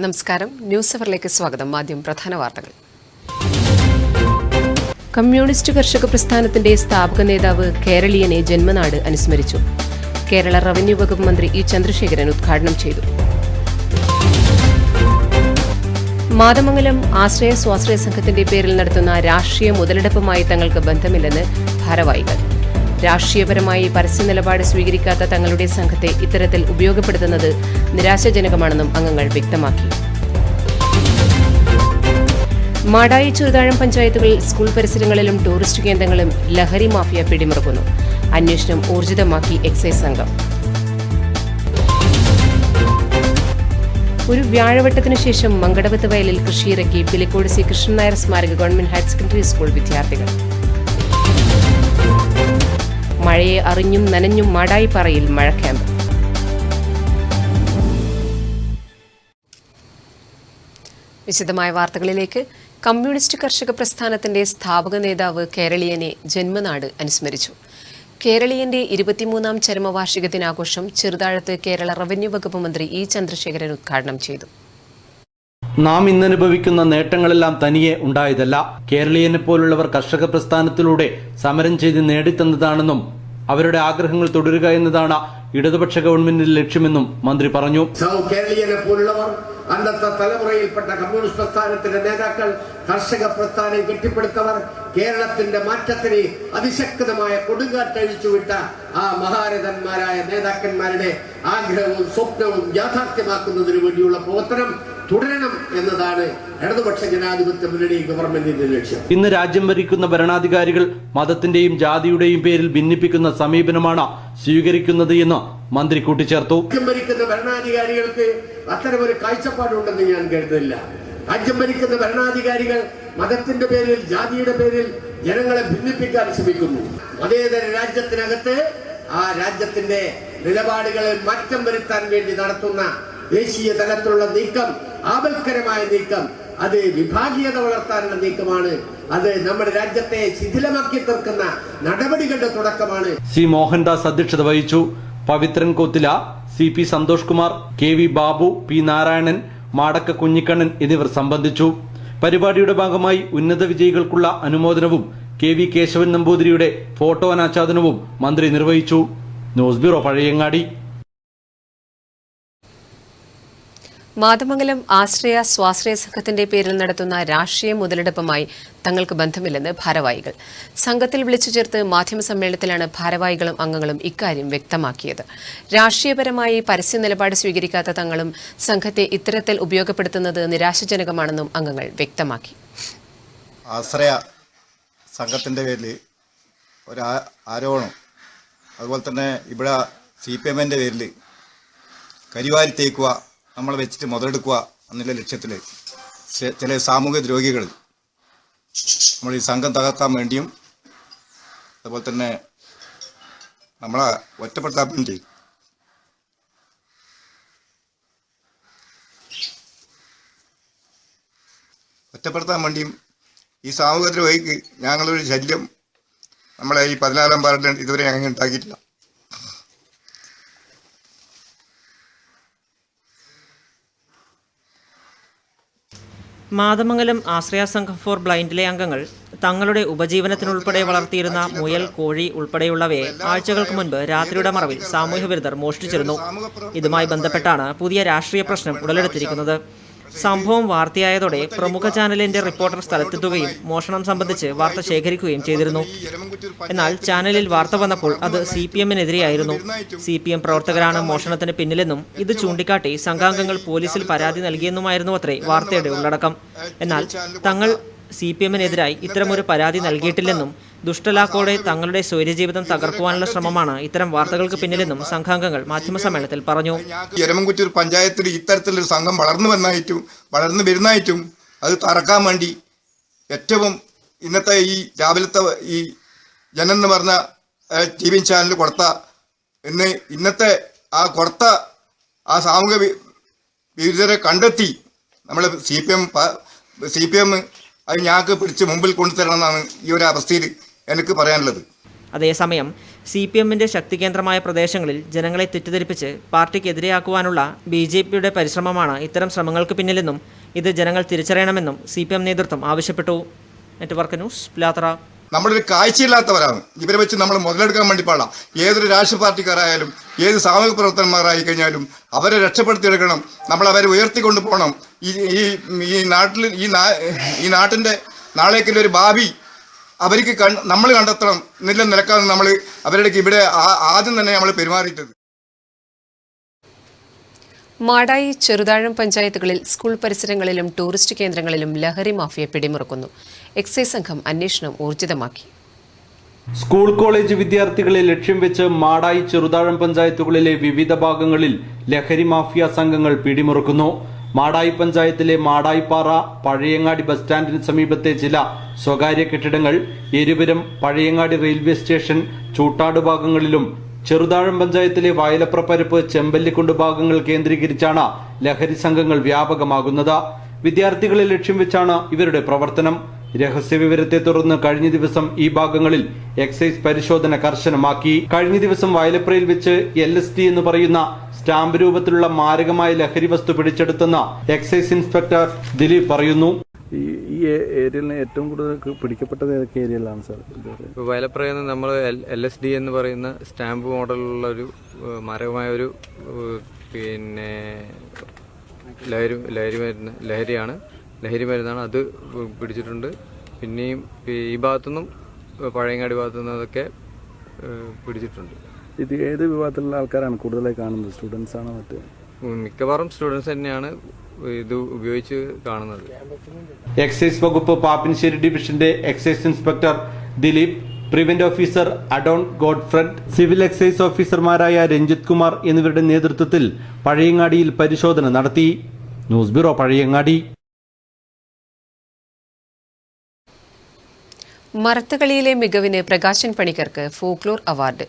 നമസ്കാരം. ന്യൂസ് അവറിലേക്ക് സ്വാഗതം. ആദ്യം പ്രധാന വാർത്തകൾ. കമ്മ്യൂണിസ്റ്റ് കർഷക പ്രസ്ഥാനത്തിന്റെ സ്ഥാപക നേതാവ് കേരളീയനെ ജന്മനാട് അനുസ്മരിച്ചു. കേരള റവന്യൂ വകുപ്പ് മന്ത്രി ഇ ചന്ദ്രശേഖരൻ ഉദ്ഘാടനം ചെയ്തു. മാതമംഗലം ആശ്രയ സ്വാശ്രയ സംഘത്തിന്റെ പേരിൽ നടത്തുന്ന രാഷ്ട്രീയ മുതലെടുപ്പുമായി തങ്ങൾക്ക് ബന്ധമില്ലെന്ന് ഭാരവാഹികൾ. രാഷ്ട്രീയപരമായി പരസ്യ നിലപാട് സ്വീകരിക്കാത്ത തങ്ങളുടെ സംഘത്തെ ഇത്തരത്തിൽ ഉപയോഗപ്പെടുത്തുന്നത് നിരാശാജനകമാണെന്നും അംഗങ്ങൾ വ്യക്തമാക്കി. മാടായി ചെറുതാഴം പഞ്ചായത്തുകളിൽ സ്കൂൾ പരിസരങ്ങളിലും ടൂറിസ്റ്റ് കേന്ദ്രങ്ങളും ലഹരി മാഫിയ പിടിമുറുക്കുന്നു. അന്വേഷണം ഊർജിതമാക്കി എക്സൈസ് സംഘം. ഒരു വ്യാഴവട്ടത്തിനു ശേഷം മങ്കടവത്ത് വയലിൽ കൃഷിയിറക്കി പിലിക്കോട് സി കൃഷ്ണൻ നായർ സ്മാരക ഗവൺമെന്റ് ഹയർ സെക്കൻഡറി സ്കൂൾ വിദ്യാർത്ഥികൾ. മഴയെ അറിഞ്ഞും നനഞ്ഞും മാടായിപ്പാറയിൽ മഴ ക്യാമ്പ്. വിശദമായ വാർത്തകളിലേക്ക്. കമ്മ്യൂണിസ്റ്റ് കർഷക പ്രസ്ഥാനത്തിന്റെ സ്ഥാപക നേതാവ് കേരളീയനെ ജന്മനാട് അനുസ്മരിച്ചു. കേരളീയന്റെ 23ാം ചരമവാർഷിക ദിനാഘോഷം ചെറുതാഴത്ത് കേരള റവന്യൂ വകുപ്പ് മന്ത്രി ഇ ചന്ദ്രശേഖരൻ ഉദ്ഘാടനം ചെയ്തു. നാം ഇന്നനുഭവിക്കുന്ന നേട്ടങ്ങളെല്ലാം തനിയെ ഉണ്ടായതല്ല. കേരളീയനെ പോലുള്ളവർ കർഷക പ്രസ്ഥാനത്തിലൂടെ സമരം ചെയ്ത് നേടിത്തന്നതാണെന്നും അവരുടെ ആഗ്രഹങ്ങൾ തുടരുക എന്നതാണ് ഇടതുപക്ഷ ഗവൺമെന്റിന്റെ ലക്ഷ്യമെന്നും മന്ത്രി പറഞ്ഞു. കേരളീയനെ പോലുള്ളവർ അന്നത്തെ തലമുറയിൽപ്പെട്ട കമ്മ്യൂണിസ്റ്റ് പ്രസ്ഥാനത്തിന്റെ നേതാക്കൾ കർഷക പ്രസ്ഥാനം കെട്ടിപ്പടുത്തവർ കേരളത്തിന്റെ മാറ്റത്തിന് അതിശക്തമായ കൊടുങ്കാറ്റഴിച്ചുവിട്ട ആ മഹാരഥന്മാരായ നേതാക്കന്മാരുടെ ആഗ്രഹവും സ്വപ്നവും യാഥാർത്ഥ്യമാക്കുന്നതിന് വേണ്ടിയുള്ള പ്രവർത്തനം തുടരണം എന്നതാണ് ഇടതുപക്ഷ ജനാധിപത്യ മുന്നണി ഗവൺമെന്റിന്റെ ലക്ഷ്യം. ഇന്ന് രാജ്യം ഭരിക്കുന്ന ഭരണാധികാരികൾ മതത്തിന്റെയും ജാതിയുടെയും പേരിൽ ഭിന്നിപ്പിക്കുന്ന സമീപനമാണ് സ്വീകരിക്കുന്നത് എന്ന് മന്ത്രി കൂട്ടിച്ചേർത്തു. രാജ്യം ഭരിക്കുന്ന ഭരണാധികാരികൾക്ക് അത്തരമൊരു കാഴ്ചപ്പാടുണ്ടെന്ന് ഞാൻ കരുതില്ല. രാജ്യം ഭരിക്കുന്ന ഭരണാധികാരികൾ മതത്തിന്റെ പേരിൽ ജാതിയുടെ പേരിൽ ജനങ്ങളെ ഭിന്നിപ്പിക്കാൻ ശ്രമിക്കുന്നു. മതേതര രാജ്യത്തിനകത്ത് ആ രാജ്യത്തിന്റെ നിലപാടുകളിൽ മാറ്റം വരുത്താൻ വേണ്ടി നടത്തുന്ന ദേശീയ തലത്തിലുള്ള നീക്കം, ആപൽക്കരമായ നീക്കം, അത് വിഭാഗീയത വളർത്താനുള്ള നീക്കമാണ്. അത് നമ്മുടെ രാജ്യത്തെ ശിഥിലമാക്കി തീർക്കുന്ന നടപടികളുടെ തുടക്കമാണ്. സി മോഹൻദാസ് അധ്യക്ഷത വഹിച്ചു. Pavithran Kothila, C P Santhosh Kumar, K V Babu, P Narayanan, Madakka Kunhikannan എന്നിവർ സംബന്ധിച്ചു. പരിപാടിയുടെ ഭാഗമായി ഉന്നത വിജയികൾക്കുള്ള അനുമോദനവും കെ വി കേശവൻ നമ്പൂതിരിയുടെ ഫോട്ടോ അനാച്ഛാദനവും മന്ത്രി നിർവഹിച്ചു. News bureau, Pazhayangadi. മാതമംഗലം ആശ്രയ സ്വാശ്രയ സംഘത്തിന്റെ പേരിൽ നടത്തുന്ന രാഷ്ട്രീയ മുതലെടുപ്പുമായി തങ്ങൾക്ക് ബന്ധമില്ലെന്ന് ഭാരവാഹികൾ. സംഘത്തിൽ വിളിച്ചു ചേർത്ത് മാധ്യമസമ്മേളനത്തിലാണ് ഭാരവാഹികളും അംഗങ്ങളും ഇക്കാര്യം വ്യക്തമാക്കിയത്. രാഷ്ട്രീയപരമായി പരസ്യ നിലപാട് സ്വീകരിക്കാത്ത തങ്ങളും സംഘത്തെ ഇത്തരത്തിൽ ഉപയോഗപ്പെടുത്തുന്നത് നിരാശാജനകമാണെന്നും അംഗങ്ങൾ വ്യക്തമാക്കി. ആശ്രയ സംഘത്തിന്റെ പേരിൽ ഒരു ആരോപണം, അതുപോലെ തന്നെ ഇവിടെ CPMന്റെ പേരിൽ കരിവാരി തേക്കുക, നമ്മളെ വെച്ചിട്ട് മുതലെടുക്കുക എന്നുള്ള ലക്ഷ്യത്തിൽ ചില സാമൂഹിക ദ്രോഹികൾ നമ്മൾ ഈ സംഘം തകർക്കാൻ വേണ്ടിയും അതുപോലെ തന്നെ നമ്മളെ ഒറ്റപ്പെടുത്താൻ വേണ്ടിയും ഈ സാമൂഹിക ദ്രോഹിക്ക് ഞങ്ങളൊരു ശല്യം നമ്മളെ ഈ 14ാം പാർലമെന്റ് ഇതുവരെ ഞങ്ങൾ ഉണ്ടാക്കിയിട്ടില്ല. മാതമംഗലം ആശ്രയ സംഘം ഫോർ ബ്ലൈൻഡിലെ അംഗങ്ങൾ തങ്ങളുടെ ഉപജീവനത്തിനുൾപ്പെടെ വളർത്തിയിരുന്ന മുയൽ, കോഴി ഉൾപ്പെടെയുള്ളവയെ ആഴ്ചകൾക്ക് മുൻപ് രാത്രിയുടെ മറവിൽ സാമൂഹ്യ വിരുദ്ധർ മോഷ്ടിച്ചിരുന്നു. ഇതുമായി ബന്ധപ്പെട്ടാണ് പുതിയ രാഷ്ട്രീയ പ്രശ്നം ഉടലെടുത്തിരിക്കുന്നത്. സംഭവം വാർത്തയായതോടെ പ്രമുഖ ചാനലിന്റെ റിപ്പോർട്ടർ സ്ഥലത്തെത്തുകയും മോഷണം സംബന്ധിച്ച് വാർത്ത ശേഖരിക്കുകയും ചെയ്തിരുന്നു. എന്നാൽ ചാനലിൽ വാർത്ത വന്നപ്പോൾ അത് CPMനെതിരെയായിരുന്നു. CPM പ്രവർത്തകരാണ് മോഷണത്തിന് പിന്നിലെന്നും ഇത് ചൂണ്ടിക്കാട്ടി സംഘാംഗങ്ങൾ പോലീസിൽ പരാതി നൽകിയെന്നുമായിരുന്നു അത്രേ വാർത്തയുടെ ഉള്ളടക്കം. എന്നാൽ തങ്ങൾ CPMനെതിരായി ഇത്തരമൊരു പരാതി നൽകിയിട്ടില്ലെന്നും ദുഷ്ടലാക്കോടെ തങ്ങളുടെ സ്വൈര്യജീവിതം തകർക്കുവാനുള്ള ശ്രമമാണ് ഇത്തരം വാർത്തകൾക്ക് പിന്നിലെന്നും സംഘാംഗങ്ങൾ മാധ്യമസമ്മേളനത്തിൽ പറഞ്ഞു. എരമംകുറ്റൂർ പഞ്ചായത്തിൽ ഇത്തരത്തിലൊരു സംഘം വളർന്നു വരുന്നതായിട്ടും അത് തറക്കാൻ വേണ്ടി ഏറ്റവും ഇന്നത്തെ ഈ രാവിലത്തെ ഈ ജനം എന്ന് പറഞ്ഞ TV ചാനൽ കൊടുത്ത ഇന്നത്തെ ആ കൊടുത്ത ആ സാമൂഹിക വിരുദ്ധരെ കണ്ടെത്തി നമ്മളെ CPM അത് ഞങ്ങൾക്ക് പിടിച്ച് മുമ്പിൽ കൊണ്ടുതരണം എന്നാണ് ഈ ഒരു അവസ്ഥയിൽ എനിക്ക് പറയാനുള്ളത്. അതേസമയം CPMന്റെ ശക്തികേന്ദ്രമായ പ്രദേശങ്ങളിൽ ജനങ്ങളെ തെറ്റിദ്ധരിപ്പിച്ച് പാർട്ടിക്കെതിരെയാക്കുവാനുള്ള BJPയുടെ പരിശ്രമമാണ് ഇത്തരം ശ്രമങ്ങൾക്ക് പിന്നിലെന്നും ഇത് ജനങ്ങൾ തിരിച്ചറിയണമെന്നും CPM നേതൃത്വം ആവശ്യപ്പെട്ടു. Network news, Pilathara. നമ്മളൊരു കാഴ്ചയില്ലാത്തവരാണ്. ഇവരെ വെച്ച് നമ്മൾ മുതലെടുക്കാൻ വേണ്ടി പാടില്ല. ഏതൊരു രാഷ്ട്രീയ പാർട്ടിക്കാരായാലും ഏത് സാമൂഹിക പ്രവർത്തകന്മാരായി കഴിഞ്ഞാലും അവരെ രക്ഷപ്പെടുത്തിയെടുക്കണം. നമ്മൾ അവരെ ഉയർത്തിക്കൊണ്ടു പോകണം. ഈ നാട്ടിൽ ഈ നാട്ടിൻ്റെ നാളേക്കുള്ള ഒരു ഭാവി അവർക്ക് നമ്മൾ കണ്ടെത്തണം. നിലക്കാതെ നമ്മൾ അവരുടെ ഇവിടെ ആദ്യം തന്നെ നമ്മൾ പെരുമാറിയിട്ടത്. മാടായി, ചെറുതാഴം പഞ്ചായത്തുകളിൽ സ്കൂൾ പരിസരങ്ങളിലും ടൂറിസ്റ്റ് കേന്ദ്രങ്ങളിലും ലഹരി മാഫിയ പിടിമുറുക്കുന്നു. എക്സൈസ് സംഘം അന്വേഷണം ഊർജിതമാക്കി. സ്കൂൾ കോളേജ് വിദ്യാർത്ഥികളെ ലക്ഷ്യം വെച്ച് മാടായി, ചെറുതാഴം പഞ്ചായത്തുകളിലെ വിവിധ ഭാഗങ്ങളിൽ ലഹരി മാഫിയ സംഘങ്ങൾ പിടിമുറുക്കുന്നു. മാടായി പഞ്ചായത്തിലെ മാടായിപ്പാറ, പഴയങ്ങാടി ബസ് സ്റ്റാൻഡിന് സമീപത്തെ ചില സ്വകാര്യ കെട്ടിടങ്ങൾ, എരുപുരം, പഴയങ്ങാടി റെയിൽവേ സ്റ്റേഷൻ, ചൂട്ടാട് ഭാഗങ്ങളിലും ചെറുതാഴം പഞ്ചായത്തിലെ വയലപ്രപ്പരപ്പ്, ചെമ്പല്ലിക്കുണ്ട് ഭാഗങ്ങൾ കേന്ദ്രീകരിച്ചാണ് ലഹരി സംഘങ്ങൾ വ്യാപകമാകുന്നത്. വിദ്യാർത്ഥികളെ ലക്ഷ്യം വെച്ചാണ് ഇവരുടെ പ്രവർത്തനം. രഹസ്യവിവരത്തെ തുടർന്ന് കഴിഞ്ഞ ദിവസം ഈ ഭാഗങ്ങളിൽ എക്സൈസ് പരിശോധന കർശനമാക്കി. കഴിഞ്ഞ ദിവസം വയലപ്രയിൽ വെച്ച് LSD എന്ന് പറയുന്ന സ്റ്റാമ്പ് രൂപത്തിലുള്ള മാരകമായ ലഹരി വസ്തു പിടിച്ചെടുത്തെന്ന് എക്സൈസ് ഇൻസ്പെക്ടർ ദിലീപ് പറയുന്നു. ഈ ഏരിയയിൽ ഏറ്റവും കൂടുതൽ പിടിക്കപ്പെട്ടത് ഏതൊക്കെ ഏരിയയിലാണ് സാർ? വയലപ്രയിൽ നിന്ന് നമ്മൾ LSD എന്ന് പറയുന്ന സ്റ്റാമ്പ് മോഡലുള്ള ഒരു മാരകമായ ഒരു പിന്നെ ലഹരി മരുന്നാണ്. അത് പിടിച്ചിട്ടുണ്ട്. പിന്നെയും ഈ ഭാഗത്തുനിന്നും പഴയങ്ങാടി ഭാഗത്തുനിന്നും അതൊക്കെ പിടിച്ചിട്ടുണ്ട്. ഇത് ഏത് വിഭാഗത്തിലുള്ള ആൾക്കാരാണ് കൂടുതലായി കാണുന്നത്? സ്റ്റുഡൻസ് ആണോ? മിക്കവാറും സ്റ്റുഡൻസ് തന്നെയാണ് ഇത് ഉപയോഗിച്ച് കാണുന്നത്. എക്സൈസ് വകുപ്പ് പാപ്പിനിശ്ശേരി ഡിവിഷന്റെ excise inspector Dileep, prevent officer Adon Godfred, civil excise ഓഫീസർമാരായ രഞ്ജിത് കുമാർ എന്നിവരുടെ നേതൃത്വത്തിൽ പഴയങ്ങാടിയിൽ പരിശോധന നടത്തി. News bureau, Pazhayangadi. മറത്തുകളിയിലെ മികവിന് പ്രകാശൻ പണിക്കർക്ക് ഫോക്ലോർ അവാർഡ്.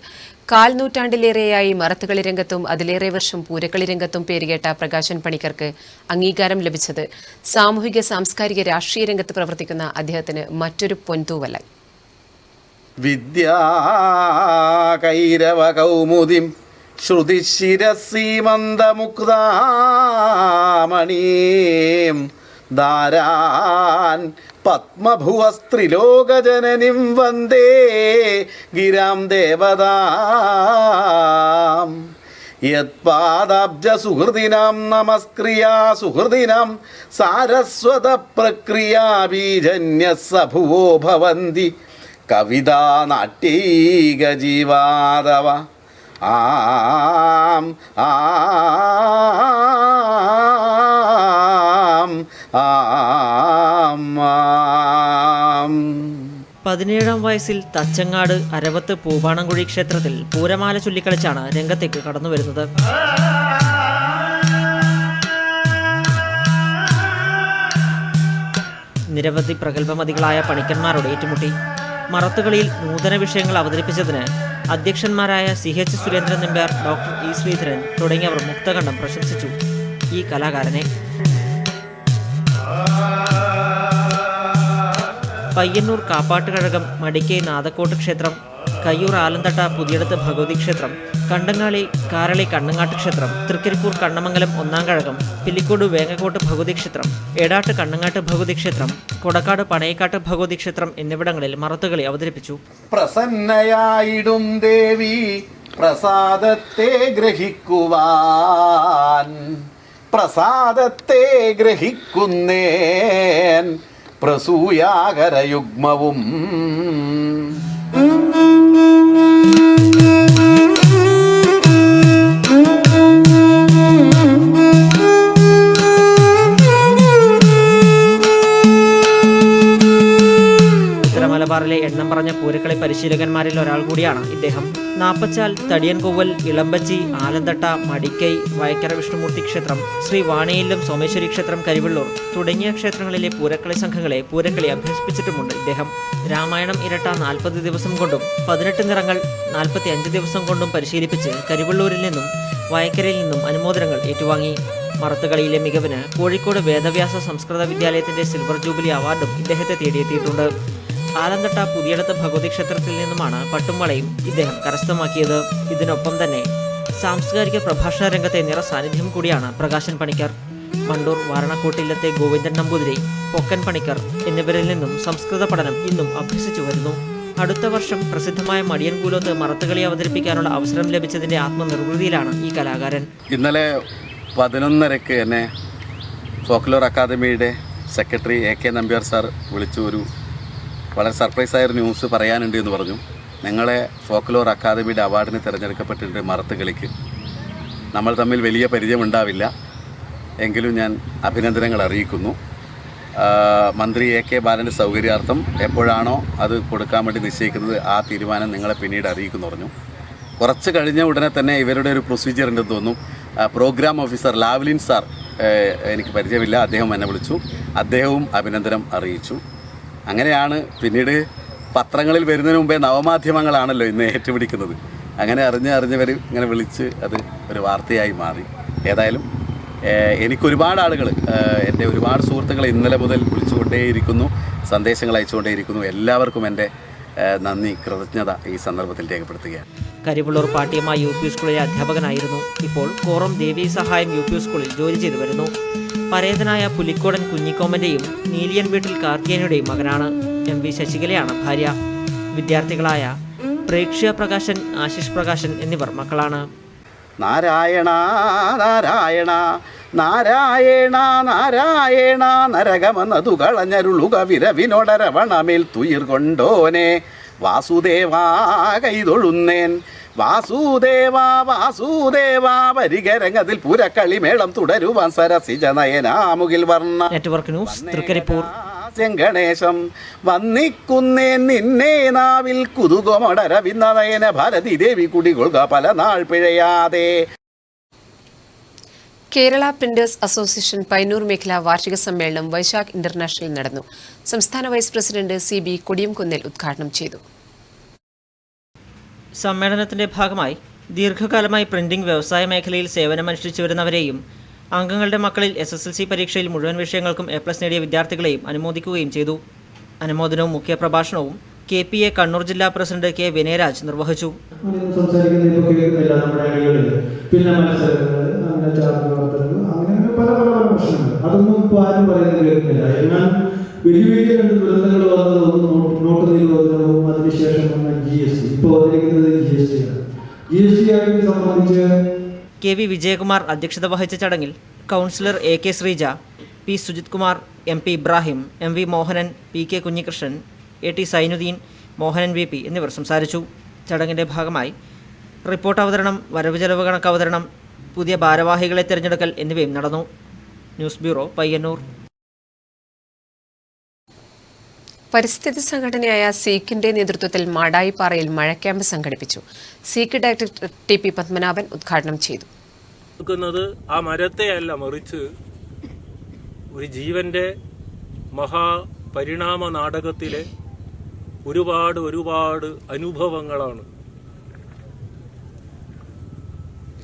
1/4 നൂറ്റാണ്ടിലേറെയായി മറത്തുകളി രംഗത്തും അതിലേറെ വർഷം പൂരക്കളി രംഗത്തും പേരുകേട്ട പ്രകാശൻ പണിക്കർക്ക് അംഗീകാരം ലഭിച്ചത് സാമൂഹിക, സാംസ്കാരിക, രാഷ്ട്രീയ രംഗത്ത് പ്രവർത്തിക്കുന്ന അദ്ദേഹത്തിന് മറ്റൊരു പൊൻതൂവലായി. വിദ്യാകൈരവകൗമുദിം ശ്രുതിശിരസീമന്തമുക്താമണീം ദാരാൻ പത്മഭുവസ്ത്രിലോകജനനിം വന്ദേ ഗിരാം ദേവതാം. യത്പാദാബ്ജസുഹൃദിനാം നമസ്ക്രിയാ സുഹൃദിനാം സാരസ്വത പ്രക്രിയാ ബീജന്യസ്സഭുവോ ഭവന്തി കവിതാ നാട്യൈക ജീവാദവ. ആം ആം ആം ആം. 17-ാം വയസ്സിൽ തച്ചങ്ങാട് അരവത്ത് പൂവാണംകുഴി ക്ഷേത്രത്തിൽ പൂരമാല ചൊല്ലിക്കളിച്ചാണ് രംഗത്തേക്ക് കടന്നുവരുന്നത്. നിരവധി പ്രഗത്ഭമതികളായ പണിക്കന്മാരോട് ഏറ്റുമുട്ടി. മറത്തുകളിയിൽ നൂതന വിഷയങ്ങൾ അവതരിപ്പിച്ചതിന് അധ്യക്ഷന്മാരായ CH Surendran Nambiar, doctor E Sreedharan തുടങ്ങിയവർ മുക്തകണ്ഠം പ്രശംസിച്ചു ഈ കലാകാരനെ. പയ്യന്നൂർ കാപ്പാട്ടുകഴകം, മടിക്കൈ നാദക്കോട്ട് ക്ഷേത്രം, കയ്യൂർ ആലന്തട്ട പുതിയടത്ത് ഭഗവതി ക്ഷേത്രം, കണ്ടങ്ങാളി കാരളി കണ്ണങ്ങാട്ട് ക്ഷേത്രം, തൃക്കരിപ്പൂർ കണ്ണമംഗലം 1-ാം കഴകം, പില്ലിക്കോട് വേങ്ങക്കോട്ട് ഭഗവതി ക്ഷേത്രം, എടാട്ട് കണ്ണങ്ങാട്ട് ഭഗവതി ക്ഷേത്രം, കൊടക്കാട് പണയക്കാട്ട് ഭഗവതി ക്ഷേത്രം എന്നിവിടങ്ങളിൽ മറത്തുകളി അവതരിപ്പിച്ചു. പ്രസന്നയായിടും ദേവി പ്രസാദത്തെ ഗ്രഹിക്കുവാൻ, പ്രസാദത്തെ ഗ്രഹിക്കുന്നേൻ പ്രസൂയാകരയുഗ്മവും. മലബാറിലെ എണ്ണം പറഞ്ഞ പൂരക്കളി പരിശീലകന്മാരിൽ ഒരാൾ കൂടിയാണ് ഇദ്ദേഹം. നാപ്പച്ചാൽ, തടിയൻകൊവ്വൽ, ഇളമ്പച്ചി, ആലന്തട്ട, മടിക്കൈ, വയക്കര വിഷ്ണുമൂർത്തി ക്ഷേത്രം, ശ്രീ വാണിയില്ലം സോമേശ്വരി ക്ഷേത്രം, കരിവള്ളൂർ തുടങ്ങിയ ക്ഷേത്രങ്ങളിലെ പൂരക്കളി സംഘങ്ങളെ പൂരക്കളി അഭ്യസിപ്പിച്ചിട്ടുമുണ്ട് ഇദ്ദേഹം. രാമായണം ഇരട്ട 40 ദിവസം കൊണ്ടും 18 നിറങ്ങൾ 45 ദിവസം കൊണ്ടും പരിശീലിപ്പിച്ച് കരിവള്ളൂരിൽ നിന്നും വയക്കരയിൽ നിന്നും അനുമോദനങ്ങൾ ഏറ്റുവാങ്ങി. മറത്തുകളിയിലെ മികവിന് കോഴിക്കോട് വേദവ്യാസ സംസ്കൃത വിദ്യാലയത്തിന്റെ സിൽവർ ജൂബിലി അവാർഡും ഇദ്ദേഹത്തെ തേടിയെത്തിയിട്ടുണ്ട്. ആലന്തട്ട പുതിയടത്ത് ഭഗവതി ക്ഷേത്രത്തിൽ നിന്നുമാണ് പട്ടും വളയും ഇദ്ദേഹം കരസ്ഥമാക്കിയത്. ഇതിനൊപ്പം തന്നെ സാംസ്കാരിക പ്രഭാഷണ രംഗത്തെ നിറ സാന്നിധ്യം കൂടിയാണ് പ്രകാശൻ പണിക്കർ. മണ്ടൂർ വാരണക്കോട്ടില്ലത്തെ ഗോവിന്ദൻ നമ്പൂതിരി, പൊക്കൻ പണിക്കർ എന്നിവരിൽ നിന്നും സംസ്കൃത പഠനം ഇന്നും അഭ്യസിച്ചു വരുന്നു. അടുത്ത വർഷം പ്രസിദ്ധമായ മടിയൻകൂലോത്ത് മറത്തുകളി അവതരിപ്പിക്കാനുള്ള അവസരം ലഭിച്ചതിന്റെ ആത്മനിർവൃതിയിലാണ് ഈ കലാകാരൻ. ഇന്നലെ 11:30 എന്നെ ഫോക്ലോർ അക്കാദമിയുടെ സെക്രട്ടറി AK നമ്പ്യാർ സാർ വിളിച്ചു വളരെ സർപ്രൈസായൊരു ന്യൂസ് പറയാനുണ്ട് എന്ന് പറഞ്ഞു. ഞങ്ങളെ ഫോക്ലോർ അക്കാദമിയുടെ അവാർഡിന് തിരഞ്ഞെടുക്കപ്പെട്ടിട്ടുണ്ട് മറത്തുകളിക്ക്. നമ്മൾ തമ്മിൽ വലിയ പരിചയമുണ്ടാവില്ല, എങ്കിലും ഞാൻ അഭിനന്ദനങ്ങൾ അറിയിക്കുന്നു. മന്ത്രി AK ബാലൻ്റെ സൗകര്യാർത്ഥം എപ്പോഴാണോ അത് കൊടുക്കാൻ വേണ്ടി നിശ്ചയിക്കുന്നത് ആ തീരുമാനം നിങ്ങളെ പിന്നീട് അറിയിക്കുന്നു പറഞ്ഞു. കുറച്ച് കഴിഞ്ഞ ഉടനെ തന്നെ ഇവരുടെ ഒരു പ്രൊസീജിയർ ഉണ്ടെന്ന് തോന്നുന്നു. പ്രോഗ്രാം ഓഫീസർ ലാവ്ലിൻ സാർ, എനിക്ക് പരിചയമില്ല, അദ്ദേഹം എന്നെ വിളിച്ചു. അദ്ദേഹവും അഭിനന്ദനം അറിയിച്ചു. അങ്ങനെയാണ് പിന്നീട് പത്രങ്ങളിൽ വരുന്നതിന് മുമ്പേ നവമാധ്യമങ്ങളാണല്ലോ ഇന്ന് ഏറ്റുപിടിക്കുന്നത്. അങ്ങനെ അറിഞ്ഞവർ ഇങ്ങനെ വിളിച്ച് അത് ഒരു വാർത്തയായി മാറി. ഏതായാലും എനിക്കൊരുപാട് ആളുകൾ, എൻ്റെ ഒരുപാട് സുഹൃത്തുക്കൾ ഇന്നലെ മുതൽ വിളിച്ചുകൊണ്ടേയിരിക്കുന്നു, സന്ദേശങ്ങൾ അയച്ചുകൊണ്ടേയിരിക്കുന്നു. എല്ലാവർക്കും എൻ്റെ നന്ദി, കൃതജ്ഞത ഈ സന്ദർഭത്തിൽ രേഖപ്പെടുത്തുകയാണ്. കരിവള്ളൂർ പാട്ടിയമ്മ UP സ്കൂളിലെ അധ്യാപകനായിരുന്നു. ഇപ്പോൾ കോറം ദേവി സഹായം UP സ്കൂളിൽ ജോലി ചെയ്തു വരുന്നു. പരേതനായ പുലിക്കോടൻ കുഞ്ഞിക്കോമൻ്റെയും നീലിയൻ വീട്ടിൽ കാർത്തിയനയുടെയും മകനാണ്. MV ശശികലയാണ് ഭാര്യ. വിദ്യാർത്ഥികളായ പ്രേക്ഷ്യ പ്രകാശൻ, ആശിഷ് പ്രകാശൻ എന്നിവർ മക്കളാണ്. നാരായണ നാരായണ നാരായണ നാരായണ നരകമെന്നതു കളഞ്ഞരുളുക വിരവിനോടരവണമേൽ തുയിർ കൊണ്ടോനെ വാസുദേവാ കൈതൊഴുന്നേൻ വാസുദേവാ വാസുദേവാ വരികരങ്ങതിൽ പുരക്കളി മേളം തുടരുവാൻ സരസിജ നയനാമുകിൽ വർണ്ണ. Network news, Trikaripur. ഗണേശം വന്നിക്കുന്നേൻ നിന്നെ നാവിൽ കുതുകമടരവിന്നയന ഭാരതി ദേവി കുടികൊള്ളുക പല നാൾ പിഴയാതെ. കേരള പ്രിന്റേഴ്സ് അസോസിയേഷൻ പയ്യന്നൂർ മേഖല വാർഷിക സമ്മേളനം വൈശാഖ് ഇന്റർനാഷണൽ നടന്നു. സംസ്ഥാന വൈസ് പ്രസിഡന്റ് CB കൊടിയംകുന്നേൽ ഉദ്ഘാടനം ചെയ്തു. സമ്മേളനത്തിന്റെ ഭാഗമായി ദീർഘകാലമായി പ്രിന്റിംഗ് വ്യവസായ മേഖലയിൽ സേവനമനുഷ്ഠിച്ചു വരുന്നവരെയും അംഗങ്ങളുടെ മക്കളിൽ SSLC പരീക്ഷയിൽ മുഴുവൻ വിഷയങ്ങൾക്കും A+ നേടിയ വിദ്യാർത്ഥികളെയും അനുമോദിക്കുകയും ചെയ്തു. അനുമോദനവും മുഖ്യപ്രഭാഷണവും KPA കണ്ണൂർ ജില്ലാ പ്രസിഡന്റ് K വിനയരാജ് നിർവഹിച്ചു. പിന്നെ അങ്ങനെ പല പ്രശ്നങ്ങൾ അതൊന്നും ഇപ്പോൾ ആരും പറയുന്നത് കേൾക്കുന്നില്ല. എന്നാൽ വലിയ രണ്ട് ദുരന്തങ്ങൾ വന്നത് നോട്ട് നിരോധനവും അതിനുശേഷം വന്ന GST, ഇപ്പോൾ വന്നിരിക്കുന്നത് GST ആണ്. GST ആയിട്ട് സംബന്ധിച്ച് KV വിജയകുമാർ അധ്യക്ഷത വഹിച്ച ചടങ്ങിൽ councillor AK Sreeja, P Sujith Kumar, MP Ibrahim, MV Mohanan, PK Kunhikrishnan, AT Sainudheen, Mohanan VP എന്നിവർ സംസാരിച്ചു. ചടങ്ങിൻ്റെ ഭാഗമായി റിപ്പോർട്ട് അവതരണം, വരവ് ചെലവ് കണക്ക് അവതരണം, പുതിയ ഭാരവാഹികളെ തിരഞ്ഞെടുക്കൽ എന്നിവയും നടന്നു. News bureau, Payyanur. പരിസ്ഥിതി സംഘടനയായ സീക്കിന്റെ നേതൃത്വത്തിൽ മാടായിപ്പാറയിൽ മഴക്യാമ്പ് സംഘടിപ്പിച്ചു. സീക്ക് ഡയറക്ടർ TP പത്മനാഭൻ ഉദ്ഘാടനം ചെയ്തു. ആ മരത്തെയല്ല, മറിച്ച് ഒരു ജീവന്റെ മഹാപരിണാമ നാടകത്തിലെ ഒരുപാട് അനുഭവങ്ങളാണ്.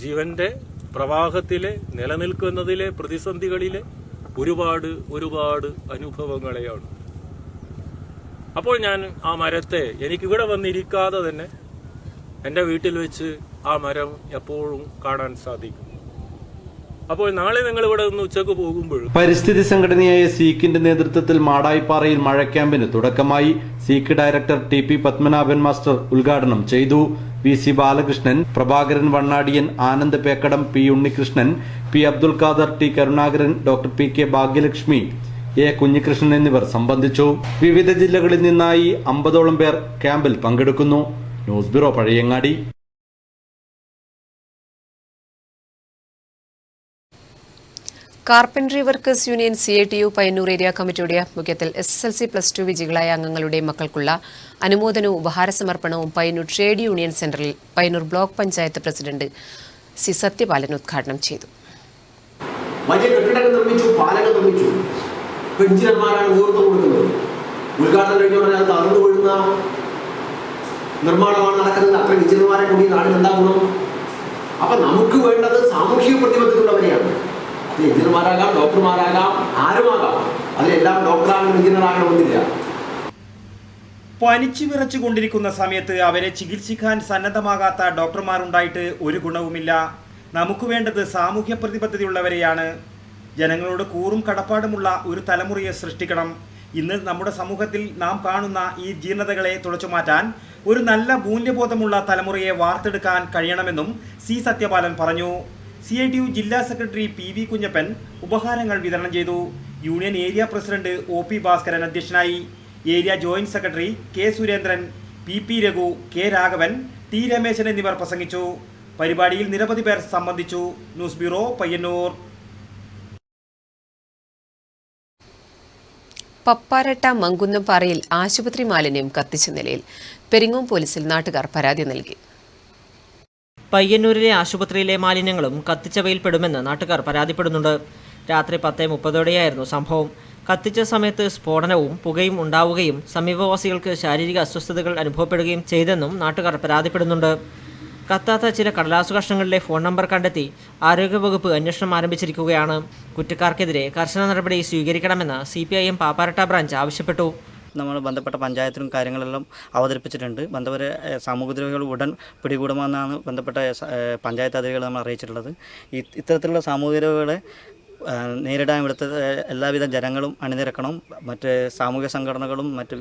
ജീവന്റെ പ്രവാഹത്തിലെ നിലനിൽക്കുന്നതിലെ പ്രതിസന്ധികളിലെ ഒരുപാട് അനുഭവങ്ങളെയാണ്. അപ്പോൾ ഞാൻ ആ മരത്തെ എനിക്കിവിടെ വന്നിരിക്കാതെ തന്നെ എൻ്റെ വീട്ടിൽ വെച്ച് ആ മരം എപ്പോഴും കാണാൻ സാധിക്കും. അപ്പോൾ നാളെ നിങ്ങൾ ഇവിടെ നിന്ന് ഉച്ചക്ക് പോകുമ്പോൾ പരിസ്ഥിതി സംഘടനയായ സീക്കിന്റെ നേതൃത്വത്തിൽ മാടായിപ്പാറയിൽ മഴക്യാമ്പിന് തുടക്കമായി. SEEK director TP Padmanabhan master ഉദ്ഘാടനം ചെയ്തു. VC Balakrishnan, Prabhakaran Vannadiyan, Anand Pekkadam, P Unnikrishnan, P Abdul Khader, T Karunakaran, doctor PK Bhagyalakshmi, A Kunhikrishnan എന്നിവർ സംബന്ധിച്ചു. വിവിധ ജില്ലകളിൽ നിന്നായി 50ഓളം പേർ ക്യാമ്പിൽ പങ്കെടുക്കുന്നു. News bureau, Pazhayangadi. Carpentry workers union CITU Payyannur area കമ്മിറ്റിയുടെ ആഭിമുഖ്യത്തിൽ SSLC+2 വിജയികളായ അംഗങ്ങളുടെ മക്കൾക്കുള്ള അനുമോദനവും ഉപഹാര സമർപ്പണവും പയ്യന്നൂർ ട്രേഡ് യൂണിയൻ സെന്ററിൽ Payyanur block panchayat president C Sathyapalan ഉദ്ഘാടനം ചെയ്തു. വലിയ കെട്ടിടങ്ങൾ നിർമ്മിച്ചു, പാലങ്ങൾ നിർമ്മിച്ചു, എഞ്ചിനീയർമാരാണ് നേതൃത്വം കൊടുക്കുന്നത്. ഉദ്ഘാടനം കഴിഞ്ഞു പറഞ്ഞാൽ തകർന്നു വീഴുന്ന നിർമ്മാണമാണ് നടക്കുന്നത്. അത്ര എഞ്ചിനീയർമാരെ കൂടി നാടിനുണ്ടാകണം. അപ്പൊ നമുക്ക് വേണ്ടത് സാമൂഹിക പ്രതിബദ്ധതയുള്ളവരെയാണ്. അത് എഞ്ചിനീയർമാരാകാം, ഡോക്ടർമാരാകാം, ആരുമാകാം. അതിലെല്ലാം ഡോക്ടറാകണം, എഞ്ചിനീയർ ആകണമെന്നില്ല. പനിച്ചു വിറച്ചുകൊണ്ടിരിക്കുന്ന സമയത്ത് അവരെ ചികിത്സിക്കാൻ സന്നദ്ധമാകാത്ത ഡോക്ടർമാരുണ്ടായിട്ട് ഒരു ഗുണവുമില്ല. നമുക്ക് വേണ്ടത് സാമൂഹ്യ പ്രതിബദ്ധതയുള്ളവരെയാണ്. ജനങ്ങളോട് കൂറും കടപ്പാടുമുള്ള ഒരു തലമുറയെ സൃഷ്ടിക്കണം. ഇന്ന് നമ്മുടെ സമൂഹത്തിൽ നാം കാണുന്ന ഈ ജീർണതകളെ തുടച്ചുമാറ്റാൻ ഒരു നല്ല മൂല്യബോധമുള്ള തലമുറയെ വാർത്തെടുക്കാൻ കഴിയണമെന്നും സി സത്യപാലൻ പറഞ്ഞു. CITU ജില്ലാ സെക്രട്ടറി PV കുഞ്ഞപ്പൻ ഉപഹാരങ്ങൾ വിതരണം ചെയ്തു. Union area president OP Bhaskaran അധ്യക്ഷനായി. Area joint secretary K Surendran, PP Raghu, K Raghavan, T Rameshan എന്നിവർ പ്രസംഗിച്ചു. പരിപാടിയിൽ നിരവധി പേർ സംബന്ധിച്ചു. News bureau, Payyannur. പപ്പാരട്ട മങ്കുന്നംപാറയിൽ ആശുപത്രി മാലിന്യം കത്തിച്ച നിലയിൽ. പെരിങ്ങോം പോലീസിൽ നാട്ടുകാർ പരാതി നൽകി. പയ്യന്നൂരിലെ ആശുപത്രിയിലെ മാലിന്യങ്ങളും കത്തിച്ചവയിൽ പെടുമെന്ന് നാട്ടുകാർ പരാതിപ്പെടുന്നുണ്ട്. രാത്രി 10:30 സംഭവം. കത്തിച്ച സമയത്ത് സ്ഫോടനവും പുകയും ഉണ്ടാവുകയും സമീപവാസികൾക്ക് ശാരീരിക അസ്വസ്ഥതകൾ അനുഭവപ്പെടുകയും ചെയ്തെന്നും നാട്ടുകാർ പരാതിപ്പെടുന്നുണ്ട്. കത്താത്ത ചില കടലാസു കഷ്ണങ്ങളിലെ ഫോൺ നമ്പർ കണ്ടെത്തി ആരോഗ്യവകുപ്പ് അന്വേഷണം ആരംഭിച്ചിരിക്കുകയാണ്. കുറ്റക്കാർക്കെതിരെ കർശന നടപടി സ്വീകരിക്കണമെന്ന് CPIM പാപ്പാരട്ട ബ്രാഞ്ച് ആവശ്യപ്പെട്ടു. നമ്മൾ ബന്ധപ്പെട്ട പഞ്ചായത്തിലും കാര്യങ്ങളെല്ലാം അവതരിപ്പിച്ചിട്ടുണ്ട്. ബന്ധപ്പെട്ട സാമൂഹികദ്രോഹികൾ ഉടൻ പിടികൂടുമെന്നാണ് ബന്ധപ്പെട്ട പഞ്ചായത്ത് അധികാരികൾ നമ്മൾ അറിയിച്ചിട്ടുള്ളത്. ഇത്തരത്തിലുള്ള സാമൂഹികദ്രോഹികളെ നേരിടാൻ ഇവിടുത്തെ എല്ലാവിധ ജനങ്ങളും അണിനിരക്കണം. മറ്റ് സാമൂഹിക സംഘടനകളും മറ്റ്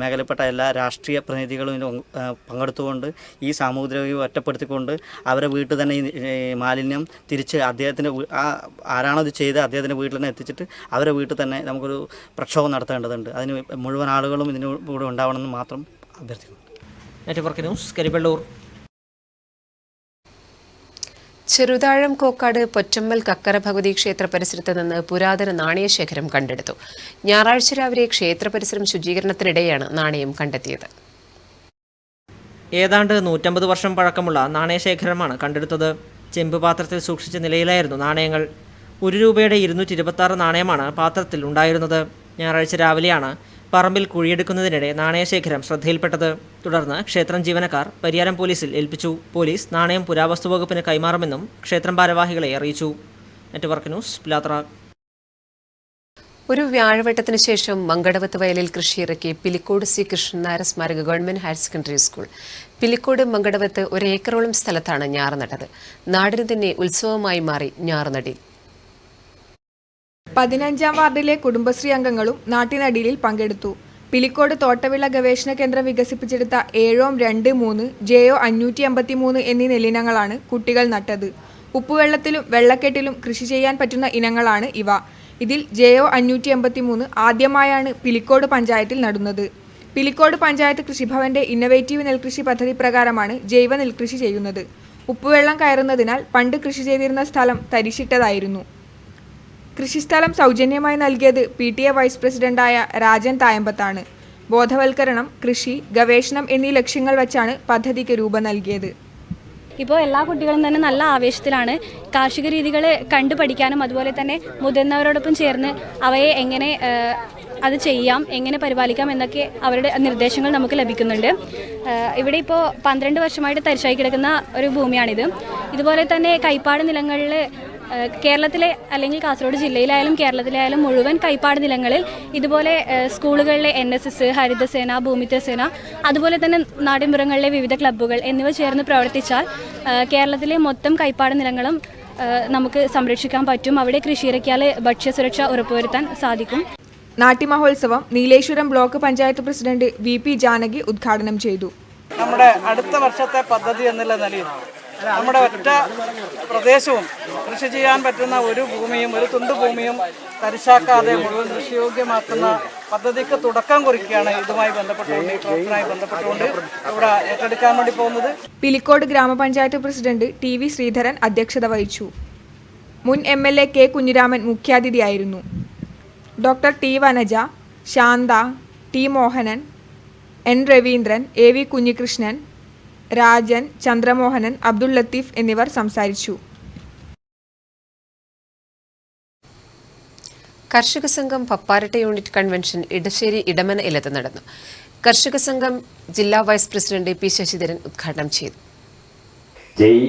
മേഖലയിൽപ്പെട്ട എല്ലാ രാഷ്ട്രീയ പ്രതിനിധികളും പങ്കെടുത്തുകൊണ്ട് ഈ സാമൂഹികദ്രോഹിയെ ഒറ്റപ്പെടുത്തിക്കൊണ്ട് അവരെ വീട്ടിൽ തന്നെ ഈ മാലിന്യം തിരിച്ച് അദ്ദേഹത്തിൻ്റെ ആരാണോ ഇത് ചെയ്ത് അദ്ദേഹത്തിൻ്റെ വീട്ടിൽ തന്നെ എത്തിച്ചിട്ട് അവരെ വീട്ടിൽ തന്നെ നമുക്കൊരു പ്രക്ഷോഭം നടത്തേണ്ടതുണ്ട്. അതിന് മുഴുവൻ ആളുകളും ഇതിന് കൂടെ ഉണ്ടാവണമെന്ന് മാത്രം അഭ്യർത്ഥിക്കുന്നു. Network news, Karivellur. ചെറുതാഴം കോക്കാട് പൊറ്റമ്മൽ കക്കര ഭഗവതി ക്ഷേത്ര പരിസരത്ത് നിന്ന് പുരാതന നാണയശേഖരം കണ്ടെടുത്തു. ഞായറാഴ്ച രാവിലെ ക്ഷേത്ര പരിസരം ശുചീകരണത്തിനിടെയാണ് നാണയം കണ്ടെത്തിയത്. ഏതാണ്ട് 150 വർഷം പഴക്കമുള്ള നാണയശേഖരമാണ് കണ്ടെടുത്തത്. ചെമ്പ് പാത്രത്തിൽ സൂക്ഷിച്ച നിലയിലായിരുന്നു നാണയങ്ങൾ. ₹1 226 നാണയമാണ് പാത്രത്തിൽ ഉണ്ടായിരുന്നത്. ഞായറാഴ്ച രാവിലെയാണ് പറമ്പിൽ കുഴിയെടുക്കുന്നതിനിടെ നാണയശേഖരം ശ്രദ്ധയിൽപ്പെട്ടത്. തുടർന്ന് ക്ഷേത്രം ജീവനക്കാർ പരിയാരം പോലീസിൽ ഏൽപ്പിച്ചു. പോലീസ് നാണയം പുരാവസ്തു വകുപ്പിന് കൈമാറുമെന്നും ക്ഷേത്രം ഭാരവാഹികളെ അറിയിച്ചു. Network news, Pilathara. ഒരു വ്യാഴവട്ടത്തിനു ശേഷം മങ്കടവത്ത് വയലിൽ കൃഷിയിറക്കി പിലിക്കോട് C കൃഷ്ണനായർ സ്മാരക government higher secondary school. Pilicode Mankadavath 1 ഏക്കറോളം സ്ഥലത്താണ് ഞാറ് നട്ടത്. നാടിന് തന്നെ ഉത്സവമായി മാറി ഞാറുനടി. 15-ാം വാർഡിലെ കുടുംബശ്രീ അംഗങ്ങളും നാട്ടിനടിയിൽ പങ്കെടുത്തു. പിലിക്കോട് തോട്ടവിള ഗവേഷണ കേന്ദ്രം വികസിപ്പിച്ചെടുത്ത 7-2-3, JO 553 എന്നീ നെല്ലിനങ്ങളാണ് കുട്ടികൾ നട്ടത്. ഉപ്പുവെള്ളത്തിലും വെള്ളക്കെട്ടിലും കൃഷി ചെയ്യാൻ പറ്റുന്ന ഇനങ്ങളാണ് ഇവ. ഇതിൽ JO 553 ആദ്യമായാണ് പിലിക്കോട് പഞ്ചായത്തിൽ നടുന്നത്. പിലിക്കോട് പഞ്ചായത്ത് കൃഷിഭവന്റെ ഇന്നവേറ്റീവ് നെൽകൃഷി പദ്ധതി പ്രകാരമാണ് ജൈവ നെൽകൃഷി ചെയ്യുന്നത്. ഉപ്പുവെള്ളം കയറുന്നതിനാൽ പണ്ട് കൃഷി ചെയ്തിരുന്ന സ്ഥലം തരിശിട്ടതായിരുന്നു. കൃഷിസ്ഥലം സൗജന്യമായി നൽകിയത് PTA വൈസ് പ്രസിഡന്റായ രാജൻ തായമ്പത്താണ്. ബോധവൽക്കരണം, കൃഷി, ഗവേഷണം എന്നീ ലക്ഷ്യങ്ങൾ വെച്ചാണ് പദ്ധതിക്ക് രൂപം നൽകിയത്. ഇപ്പോൾ എല്ലാ കുട്ടികളും തന്നെ നല്ല ആവേശത്തിലാണ്. കാർഷിക രീതികൾ കണ്ടുപഠിക്കാനും അതുപോലെ തന്നെ മുതിർന്നവരോടൊപ്പം ചേർന്ന് അവയെ എങ്ങനെ അത് ചെയ്യാം, എങ്ങനെ പരിപാലിക്കാം എന്നൊക്കെ അവരുടെ നിർദ്ദേശങ്ങൾ നമുക്ക് ലഭിക്കുന്നുണ്ട്. ഇവിടെ ഇപ്പോൾ 12 വർഷമായിട്ട് തരിശായി കിടക്കുന്ന ഒരു ഭൂമിയാണിത്. ഇതുപോലെ തന്നെ കൈപ്പാട് നിലങ്ങളിൽ കേരളത്തിലെ അല്ലെങ്കിൽ കാസർഗോഡ് ജില്ലയിലായാലും കേരളത്തിലായാലും മുഴുവൻ കൈപ്പാട് നിലങ്ങളിൽ ഇതുപോലെ സ്കൂളുകളിലെ NSS, ഹരിതസേന, ഭൂമിത്രസേന, അതുപോലെ തന്നെ നാട്ടിൻപുറങ്ങളിലെ വിവിധ ക്ലബ്ബുകൾ എന്നിവ ചേർന്ന് പ്രവർത്തിച്ചാൽ കേരളത്തിലെ മൊത്തം കൈപ്പാട് നിലങ്ങളും നമുക്ക് സംരക്ഷിക്കാൻ പറ്റും. അവിടെ കൃഷിയിറക്കിയാൽ ഭക്ഷ്യസുരക്ഷ ഉറപ്പുവരുത്താൻ സാധിക്കും. നാട്യമഹോത്സവം Nileshwaram block panchayat president VP Janaki ഉദ്ഘാടനം ചെയ്തു. നമ്മുടെ അടുത്ത വർഷത്തെ പദ്ധതി എന്നുള്ള നിലയിൽ നമ്മുടെ ഒറ്റ പ്രദേശവും കൃഷി ചെയ്യാൻ പറ്റുന്ന ഒരു ഭൂമിയും ഒരു തുണ്ട് ഭൂമിയും തരിശാക്കാതെ മുഴുവൻ കൃഷിയോഗ്യമാക്കുന്ന പദ്ധതിക്ക് തുടക്കം കുറിക്കുകയാണ്. ഇതുമായി ബന്ധപ്പെട്ടുകൊണ്ട് ഈ പ്രവർത്തനവുമായി ബന്ധപ്പെട്ടുകൊണ്ട് ഇവിടെ ഏറ്റെടുക്കാൻ വേണ്ടി പോകുന്നത്. പിലിക്കോട് ഗ്രാമപഞ്ചായത്ത് പ്രസിഡന്റ് TV ശ്രീധരൻ അധ്യക്ഷത വഹിച്ചു. മുൻ MLA K കുഞ്ഞിരാമൻ മുഖ്യാതിഥിയായിരുന്നു. Doctor T Vanaja, Shantha, T Mohanan, N Raveendran, AV Kunhikrishnan, Rajan, Chandramohanan, Abdul Latheef എന്നിവർ സംസാരിച്ചു. കർഷക സംഘം പപ്പാരട്ട യൂണിറ്റ് കൺവെൻഷൻ ഇടശ്ശേരി ഇടമന ഇലത്ത് നടന്നു. കർഷക സംഘം ജില്ലാ വൈസ് പ്രസിഡന്റ് P ശശിധരൻ ഉദ്ഘാടനം ചെയ്തു. ജയ്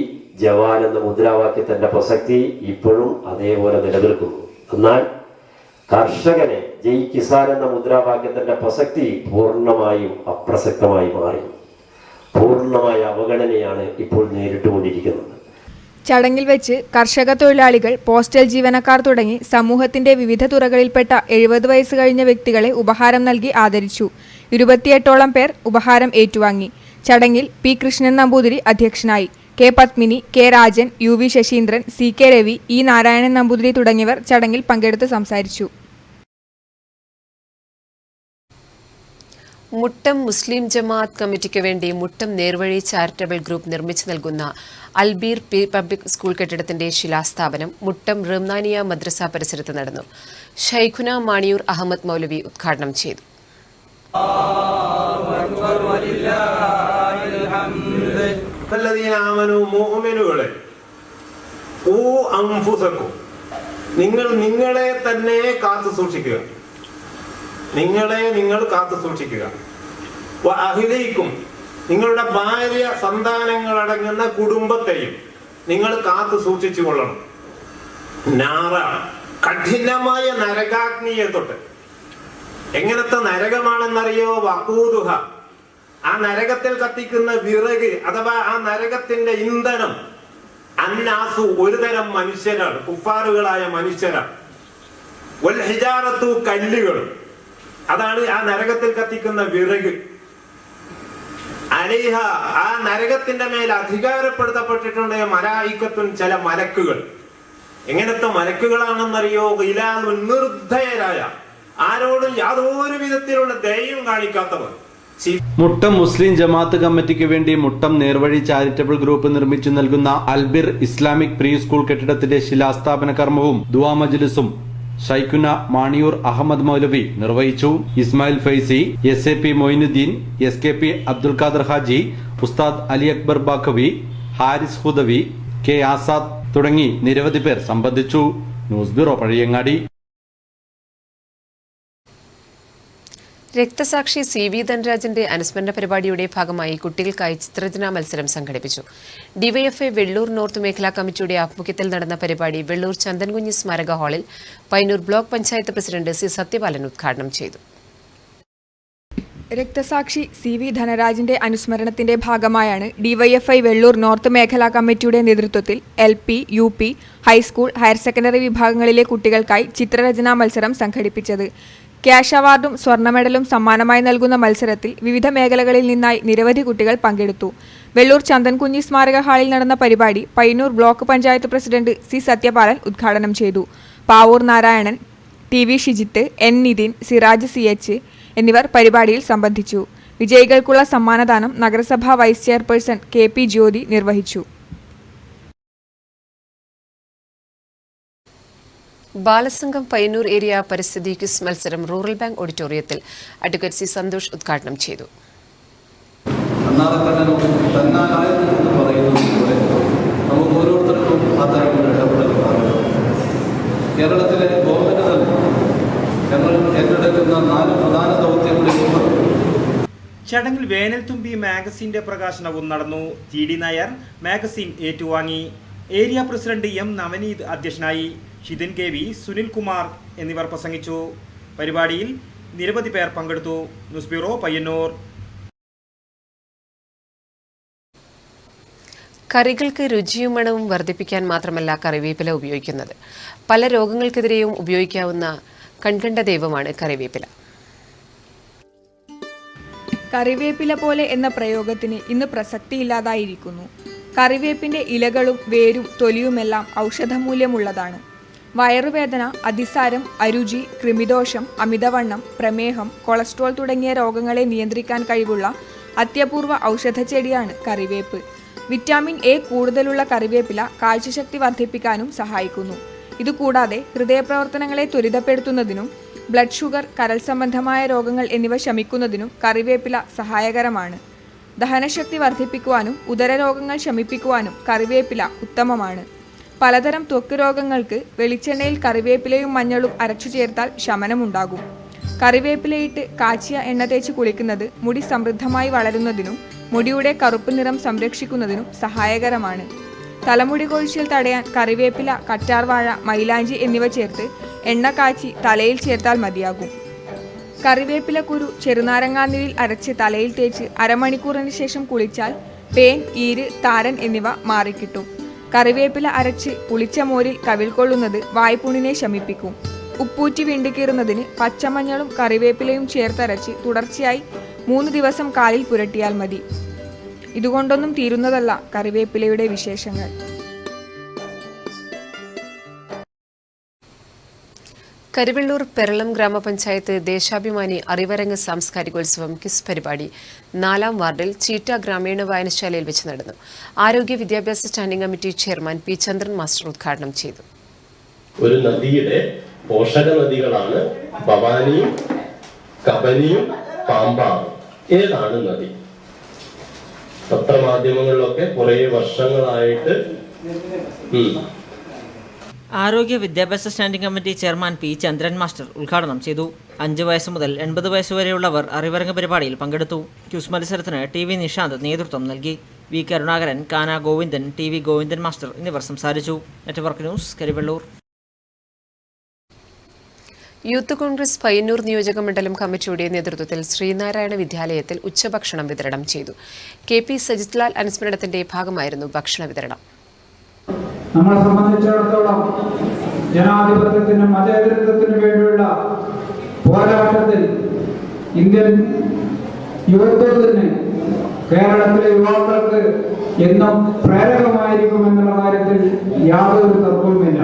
ജവാൻ എന്ന മുദ്രാവാക്യത്തിന്റെ പ്രസക്തി ഇപ്പോഴും അതേപോലെ നിലനിൽക്കുന്നു. എന്നാൽ കർഷകനെ ജയ് കിസാൻ എന്ന മുദ്രാവാക്യത്തിന്റെ പ്രസക്തി പൂർണ്ണമായും അപ്രസക്തമായി മാറി. പൂർണ്ണമായ അവഗണനയാണ് ഇപ്പോൾ നേരിട്ടുകൊണ്ടിരിക്കുന്നത്. ചടങ്ങിൽ വെച്ച് കർഷക തൊഴിലാളികൾ, പോസ്റ്റൽ ജീവനക്കാർ തുടങ്ങി സമൂഹത്തിന്റെ വിവിധ തുറകളിൽപ്പെട്ട 70 വയസ്സ് കഴിഞ്ഞ വ്യക്തികളെ ഉപഹാരം നൽകി ആദരിച്ചു. 28ഓളം പേർ ഉപഹാരം ഏറ്റുവാങ്ങി. ചടങ്ങിൽ പി കൃഷ്ണൻ നമ്പൂതിരി അധ്യക്ഷനായി. K Padmini, K Rajan, UV Saseendran, CK Ravi, E Narayanan Namboothiri തുടങ്ങിയവർ ചടങ്ങിൽ പങ്കെടുത്ത് സംസാരിച്ചു. മുട്ടം മുസ്ലിം ജമാഅത്ത് കമ്മിറ്റിക്ക് വേണ്ടി മുട്ടം നേർവഴി ചാരിറ്റബിൾ ഗ്രൂപ്പ് നിർമ്മിച്ചു നൽകുന്ന അൽബീർ പബ്ലിക് സ്കൂൾ കെട്ടിടത്തിന്റെ ശിലാസ്ഥാപനം മുട്ടം റഹ്മാനിയ മദ്രസ പരിസരത്ത് നടന്നു. ഷൈഖുന മാണിയൂർ അഹമ്മദ് മൗലവി ഉദ്ഘാടനം ചെയ്തു. നിങ്ങളെ തന്നെ കാത്തു സൂക്ഷിക്കുക. നിങ്ങൾ കാത്തു സൂക്ഷിക്കുക. അഹിലൈക്കും, നിങ്ങളുടെ ഭാര്യ സന്താനങ്ങളടങ്ങുന്ന കുടുംബത്തെയും നിങ്ങൾ കാത്തു സൂക്ഷിച്ചു കൊള്ളണം. നാറ, കഠിനമായ നരകാഗ്നിയെ തൊട്ട്. എങ്ങനത്തെ നരകമാണെന്നറിയോ? വഖൂദുഹ, ആ നരകത്തിൽ കത്തിക്കുന്ന വിറക് അഥവാ ആ നരകത്തിന്റെ ഇന്ധനം അന്നാസു, ഒരു തരം മനുഷ്യരാണ്, കുഫാറുകളായ മനുഷ്യരാണ്. വൽ ഹിജാറത്തു, കല്ലുകളും. അതാണ് ആ നരകത്തിൽ കത്തിക്കുന്ന വിറക്. അലൈഹ, ആ നരകത്തിന്റെ മേൽ അധികാരപ്പെടുത്തപ്പെട്ടിട്ടുണ്ട് മലായിക്കത്തുൻ, ചില മലക്കുകൾ. എങ്ങനത്തെ മലക്കുകളാണെന്നറിയോ? ഇലാഹുൻ, നിർദ്ധയരായ, ആരോടും യാതൊരു വിധത്തിലുള്ള ദയയും കാണിക്കാത്തവർ. മുട്ടം മുസ്ലിം ജമാഅത്ത് കമ്മിറ്റിക്ക് വേണ്ടി മുട്ടം നേർവഴി ചാരിറ്റബിൾ ഗ്രൂപ്പ് നിർമ്മിച്ചു നൽകുന്ന അൽബിർ ഇസ്ലാമിക് പ്രീ സ്കൂൾ കെട്ടിടത്തിന്റെ ശിലാസ്ഥാപന കർമ്മവും ദുആ മജ്ലിസും ഷൈഖുന മാണിയൂർ അഹമ്മദ് മൗലവി നിർവഹിച്ചു. ഇസ്മായിൽ ഫൈസി, SAP മൊയിനുദ്ദീൻ, SKP അബ്ദുൽ ഖാദർ ഹാജി, ഉസ്താദ് അലി അക്ബർ ബാഖവി, ഹാരിസ് ഹുദവി, K ആസാദ് തുടങ്ങി നിരവധി പേർ സംബന്ധിച്ചു. News bureau, Pazhayangadi. രക്തസാക്ഷി CV ധനരാജന്റെ അനുസ്മരണ പരിപാടിയുടെ ഭാഗമായി കുട്ടികൾക്കായി ചിത്രരചനാ മത്സരം സംഘടിപ്പിച്ചു. ഡിവൈഎഫ്ഐ വെള്ളൂർ നോർത്ത് മേഖലാ കമ്മിറ്റിയുടെ ആഭിമുഖ്യത്തിൽ നടന്ന പരിപാടി വെള്ളൂർ ചന്ദൻകുഞ്ഞി സ്മാരക ഹാളിൽ Payyanur block panchayat president C Sathyapalan ഉദ്ഘാടനം ചെയ്തു. രക്തസാക്ഷി CV ധനരാജന്റെ അനുസ്മരണത്തിന്റെ ഭാഗമായാണ് ഡിവൈഎഫ്ഐ വെള്ളൂർ നോർത്ത് മേഖലാ കമ്മിറ്റിയുടെ നേതൃത്വത്തിൽ LP, UP, high school, higher secondary വിഭാഗങ്ങളിലെ കുട്ടികൾക്കായി ചിത്രരചനാ മത്സരം സംഘടിപ്പിച്ചത്. ക്യാഷ് അവാർഡും സ്വർണ്ണ മെഡലും സമ്മാനമായി നൽകുന്ന മത്സരത്തിൽ വിവിധ മേഖലകളിൽ നിന്നായി നിരവധി കുട്ടികൾ പങ്കെടുത്തു. വെള്ളൂർ ചന്ദൻകുഞ്ഞി സ്മാരക ഹാളിൽ നടന്ന പരിപാടി Payyanur block panchayat president C Sathyapalan ഉദ്ഘാടനം ചെയ്തു. Pavoor Narayanan, TV Shijith, N Nitin, Siraj CH എന്നിവർ പരിപാടിയിൽ സംബന്ധിച്ചു. വിജയികൾക്കുള്ള സമ്മാനദാനം നഗരസഭാ വൈസ് ചെയർപേഴ്സൺ KP ജ്യോതി നിർവഹിച്ചു. ബാലസംഘം പയ്യന്നൂർ ഏരിയ പരിസ്ഥിതി ക്വിസ് മത്സരം റൂറൽ ബാങ്ക് ഓഡിറ്റോറിയത്തിൽ അഡ്വക്കേറ്റ് C സന്തോഷ് ഉദ്ഘാടനം ചെയ്തു. നമുക്ക് ഓരോരുത്തർക്കും അത്തരമൊരു ഇടപെടലുണ്ടാകും. കേരളത്തിലെ ഗവൺമെന്റ് തന്നെ ഞങ്ങൾ ഏറ്റെടുക്കുന്ന 4 പ്രധാന ദൗത്യങ്ങളിൽ ചടങ്ങിൽ വേനൽത്തുമ്പി മാഗസിന്റെ പ്രകാശനവും നടന്നു. TD നായർ മാഗസിൻ ഏറ്റുവാങ്ങി. ഏരിയ പ്രസിഡന്റ് M നവനീത് അധ്യക്ഷനായി. ഷിതിൻ KV, സുനിൽ കുമാർ എന്നിവർ പ്രസംഗിച്ചു. പരിപാടിയിൽ നിരവധി പേർ പങ്കെടുത്തു. News bureau, Payyanur. കറികൾക്ക് രുചിയും മണവും വർദ്ധിപ്പിക്കാൻ മാത്രമല്ല കറിവേപ്പില ഉപയോഗിക്കുന്നത്. പല രോഗങ്ങൾക്കെതിരെയും ഉപയോഗിക്കാവുന്ന കൺകണ്ട ദൈവമാണ് കറിവേപ്പില. കറിവേപ്പില പോലെ എന്ന പ്രയോഗത്തിന് ഇന്ന് പ്രസക്തിയില്ലാതായിരിക്കുന്നു. കറിവേപ്പിന്റെ ഇലകളും വേരും തൊലിയുമെല്ലാം ഔഷധമൂല്യമുള്ളതാണ്. വയറുവേദന, അതിസാരം, അരുചി, കൃമിദോഷം, അമിതവണ്ണം, പ്രമേഹം, കൊളസ്ട്രോൾ തുടങ്ങിയ രോഗങ്ങളെ നിയന്ത്രിക്കാൻ കഴിവുള്ള അത്യപൂർവ ഔഷധച്ചെടിയാണ് കറിവേപ്പ്. വിറ്റാമിൻ A കൂടുതലുള്ള കറിവേപ്പില കാഴ്ചശക്തി വർദ്ധിപ്പിക്കാനും സഹായിക്കുന്നു. ഇതുകൂടാതെ ഹൃദയപ്രവർത്തനങ്ങളെ ത്വരിതപ്പെടുത്തുന്നതിനും ബ്ലഡ് ഷുഗർ, കരൾ സംബന്ധമായ രോഗങ്ങൾ എന്നിവ ശമിക്കുന്നതിനും കറിവേപ്പില സഹായകരമാണ്. ദഹനശക്തി വർദ്ധിപ്പിക്കുവാനും ഉദരരോഗങ്ങൾ ശമിപ്പിക്കുവാനും കറിവേപ്പില ഉത്തമമാണ്. പലതരം ത്വക്ക് രോഗങ്ങൾക്ക് വെളിച്ചെണ്ണയിൽ കറിവേപ്പിലയും മഞ്ഞളും അരച്ചു ചേർത്താൽ ശമനമുണ്ടാകും. കറിവേപ്പിലയിട്ട് കാച്ചിയ എണ്ണ തേച്ച് കുളിക്കുന്നത് മുടി സമൃദ്ധമായി വളരുന്നതിനും മുടിയുടെ കറുപ്പ് നിറം സംരക്ഷിക്കുന്നതിനും സഹായകരമാണ്. തലമുടി കൊഴിച്ചിൽ തടയാൻ കറിവേപ്പില, കറ്റാർവാഴ, മൈലാഞ്ചി എന്നിവ ചേർത്ത് എണ്ണ കാച്ചി തലയിൽ ചേർത്താൽ മതിയാകും. കറിവേപ്പില കുരു ചെറുനാരങ്ങാനീരിൽ അരച്ച് തലയിൽ തേച്ച് അരമണിക്കൂറിന് ശേഷം കുളിച്ചാൽ പേൻ, ഈര്, താരൻ എന്നിവ മാറിക്കിട്ടും. കറിവേപ്പില അരച്ച് പുളിച്ച മോരിൽ കവിൾ കൊള്ളുന്നത് വായ്പുണ്ണിനെ ശമിപ്പിക്കും. ഉപ്പൂറ്റി വിണ്ടുകീറുന്നതിന് പച്ചമഞ്ഞളും കറിവേപ്പിലയും ചേർത്തരച്ച് തുടർച്ചയായി 3 ദിവസം കാലിൽ പുരട്ടിയാൽ മതി. ഇതുകൊണ്ടൊന്നും തീരുന്നതല്ല കറിവേപ്പിലയുടെ വിശേഷങ്ങൾ. കരുവള്ളൂർ പെരളം ഗ്രാമപഞ്ചായത്ത് ദേശാഭിമാനി അറിവരങ്ങ് സാംസ്കാരികോത്സവം കിസ് പരിപാടി 4-ാം വാർഡിൽ ചീറ്റ ഗ്രാമീണ വായനശാലയിൽ വെച്ച് നടന്നു. ആരോഗ്യ വിദ്യാഭ്യാസ സ്റ്റാൻഡിംഗ് കമ്മിറ്റി ചെയർമാൻ പി ചന്ദ്രൻ മാസ്റ്റർ ഉദ്ഘാടനം ചെയ്തു. ഒരു നദിയുടെ പോഷക നദികളാണ് ഭവാനിയും കബനിയും പാമ്പാറും. ഏതാണ് നദി? പത്രമാധ്യമങ്ങളിലൊക്കെ കുറെ വർഷങ്ങളായിട്ട് ആരോഗ്യ വിദ്യാഭ്യാസ സ്റ്റാൻഡിംഗ് കമ്മിറ്റി ചെയർമാൻ പി ചന്ദ്രൻ മാസ്റ്റർ ഉദ്ഘാടനം ചെയ്തു. 5 വയസ്സ് മുതൽ 80 വയസ്സ് വരെയുള്ളവർ അറിവരങ്ങ് പരിപാടിയിൽ പങ്കെടുത്തു. ക്യൂസ് മത്സരത്തിന് TV നിഷാന്ത് നേതൃത്വം നൽകി. വി കരുണാകരൻ, കാന ഗോവിന്ദൻ, TV ഗോവിന്ദൻ മാസ്റ്റർ എന്നിവർ സംസാരിച്ചു. Network news, Karivellur. Youth Congress Payyanur നിയോജക മണ്ഡലം കമ്മിറ്റിയുടെ നേതൃത്വത്തിൽ ശ്രീനാരായണ വിദ്യാലയത്തിൽ ഉച്ചഭക്ഷണം വിതരണം ചെയ്തു. KP സജിത് ലാൽ അനുസ്മരണത്തിന്റെ ഭാഗമായിരുന്നു ഭക്ഷണ വിതരണം. നമ്മളെ സംബന്ധിച്ചിടത്തോളം ജനാധിപത്യത്തിനും മതേതരത്വത്തിനും വേണ്ടിയുള്ള പോരാട്ടത്തിൽ ഇന്ത്യൻ യുവത്വത്തിന് കേരളത്തിലെ യുവാക്കൾക്ക് എന്നും പ്രേരകമായിരിക്കുമെന്നുള്ള കാര്യത്തിൽ യാതൊരു തർക്കവുമില്ല.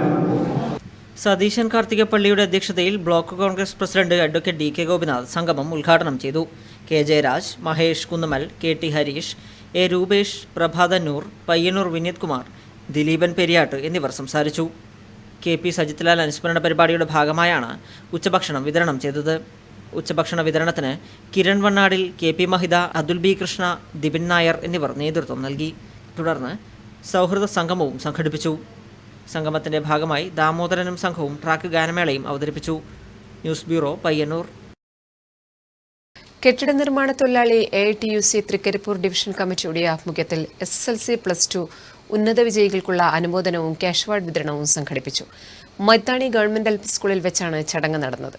സതീശൻ കാർത്തികപ്പള്ളിയുടെ അധ്യക്ഷതയിൽ block Congress president advocate DK Gopinath സംഗമം ഉദ്ഘാടനം ചെയ്തു. K Jayaraj, Mahesh Kunnummal, KT Harish, A Rupesh, പ്രഭാതന്നൂർ, Payyanur Vineeth Kumar, Dileepan Periyatt എന്നിവർ സംസാരിച്ചു. KP സജിത് ലാൽ അനുസ്മരണ പരിപാടിയുടെ ഭാഗമായാണ് ഉച്ചഭക്ഷണം വിതരണം ചെയ്തത്. ഉച്ചഭക്ഷണ വിതരണത്തിന് കിരൺ വണ്ണാടിൽ, KP മഹിത, അതുൽ B കൃഷ്ണ, ദിപിൻ നായർ എന്നിവർ നേതൃത്വം നൽകി. തുടർന്ന് സൗഹൃദ സംഗമവും സംഘടിപ്പിച്ചു. സംഗമത്തിന്റെ ഭാഗമായി ദാമോദരനും സംഘവും ട്രാക്ക് ഗാനമേളയും അവതരിപ്പിച്ചു. News bureau, Payyanur. കെട്ടിട നിർമ്മാണ തൊഴിലാളി AITUC തൃക്കരിപ്പൂർ ഡിവിഷൻ കമ്മിറ്റിയുടെ ആഭിമുഖ്യത്തിൽ SSLC+2 ഉന്നത വിജയികൾക്കുള്ള അനുമോദനവും ക്യാഷ് അവാർഡ് വിതരണവും സംഘടിപ്പിച്ചു. മൈത്താണി ഗവൺമെന്റ് LP സ്കൂളിൽ വെച്ചാണ് ചടങ്ങ് നടന്നത്.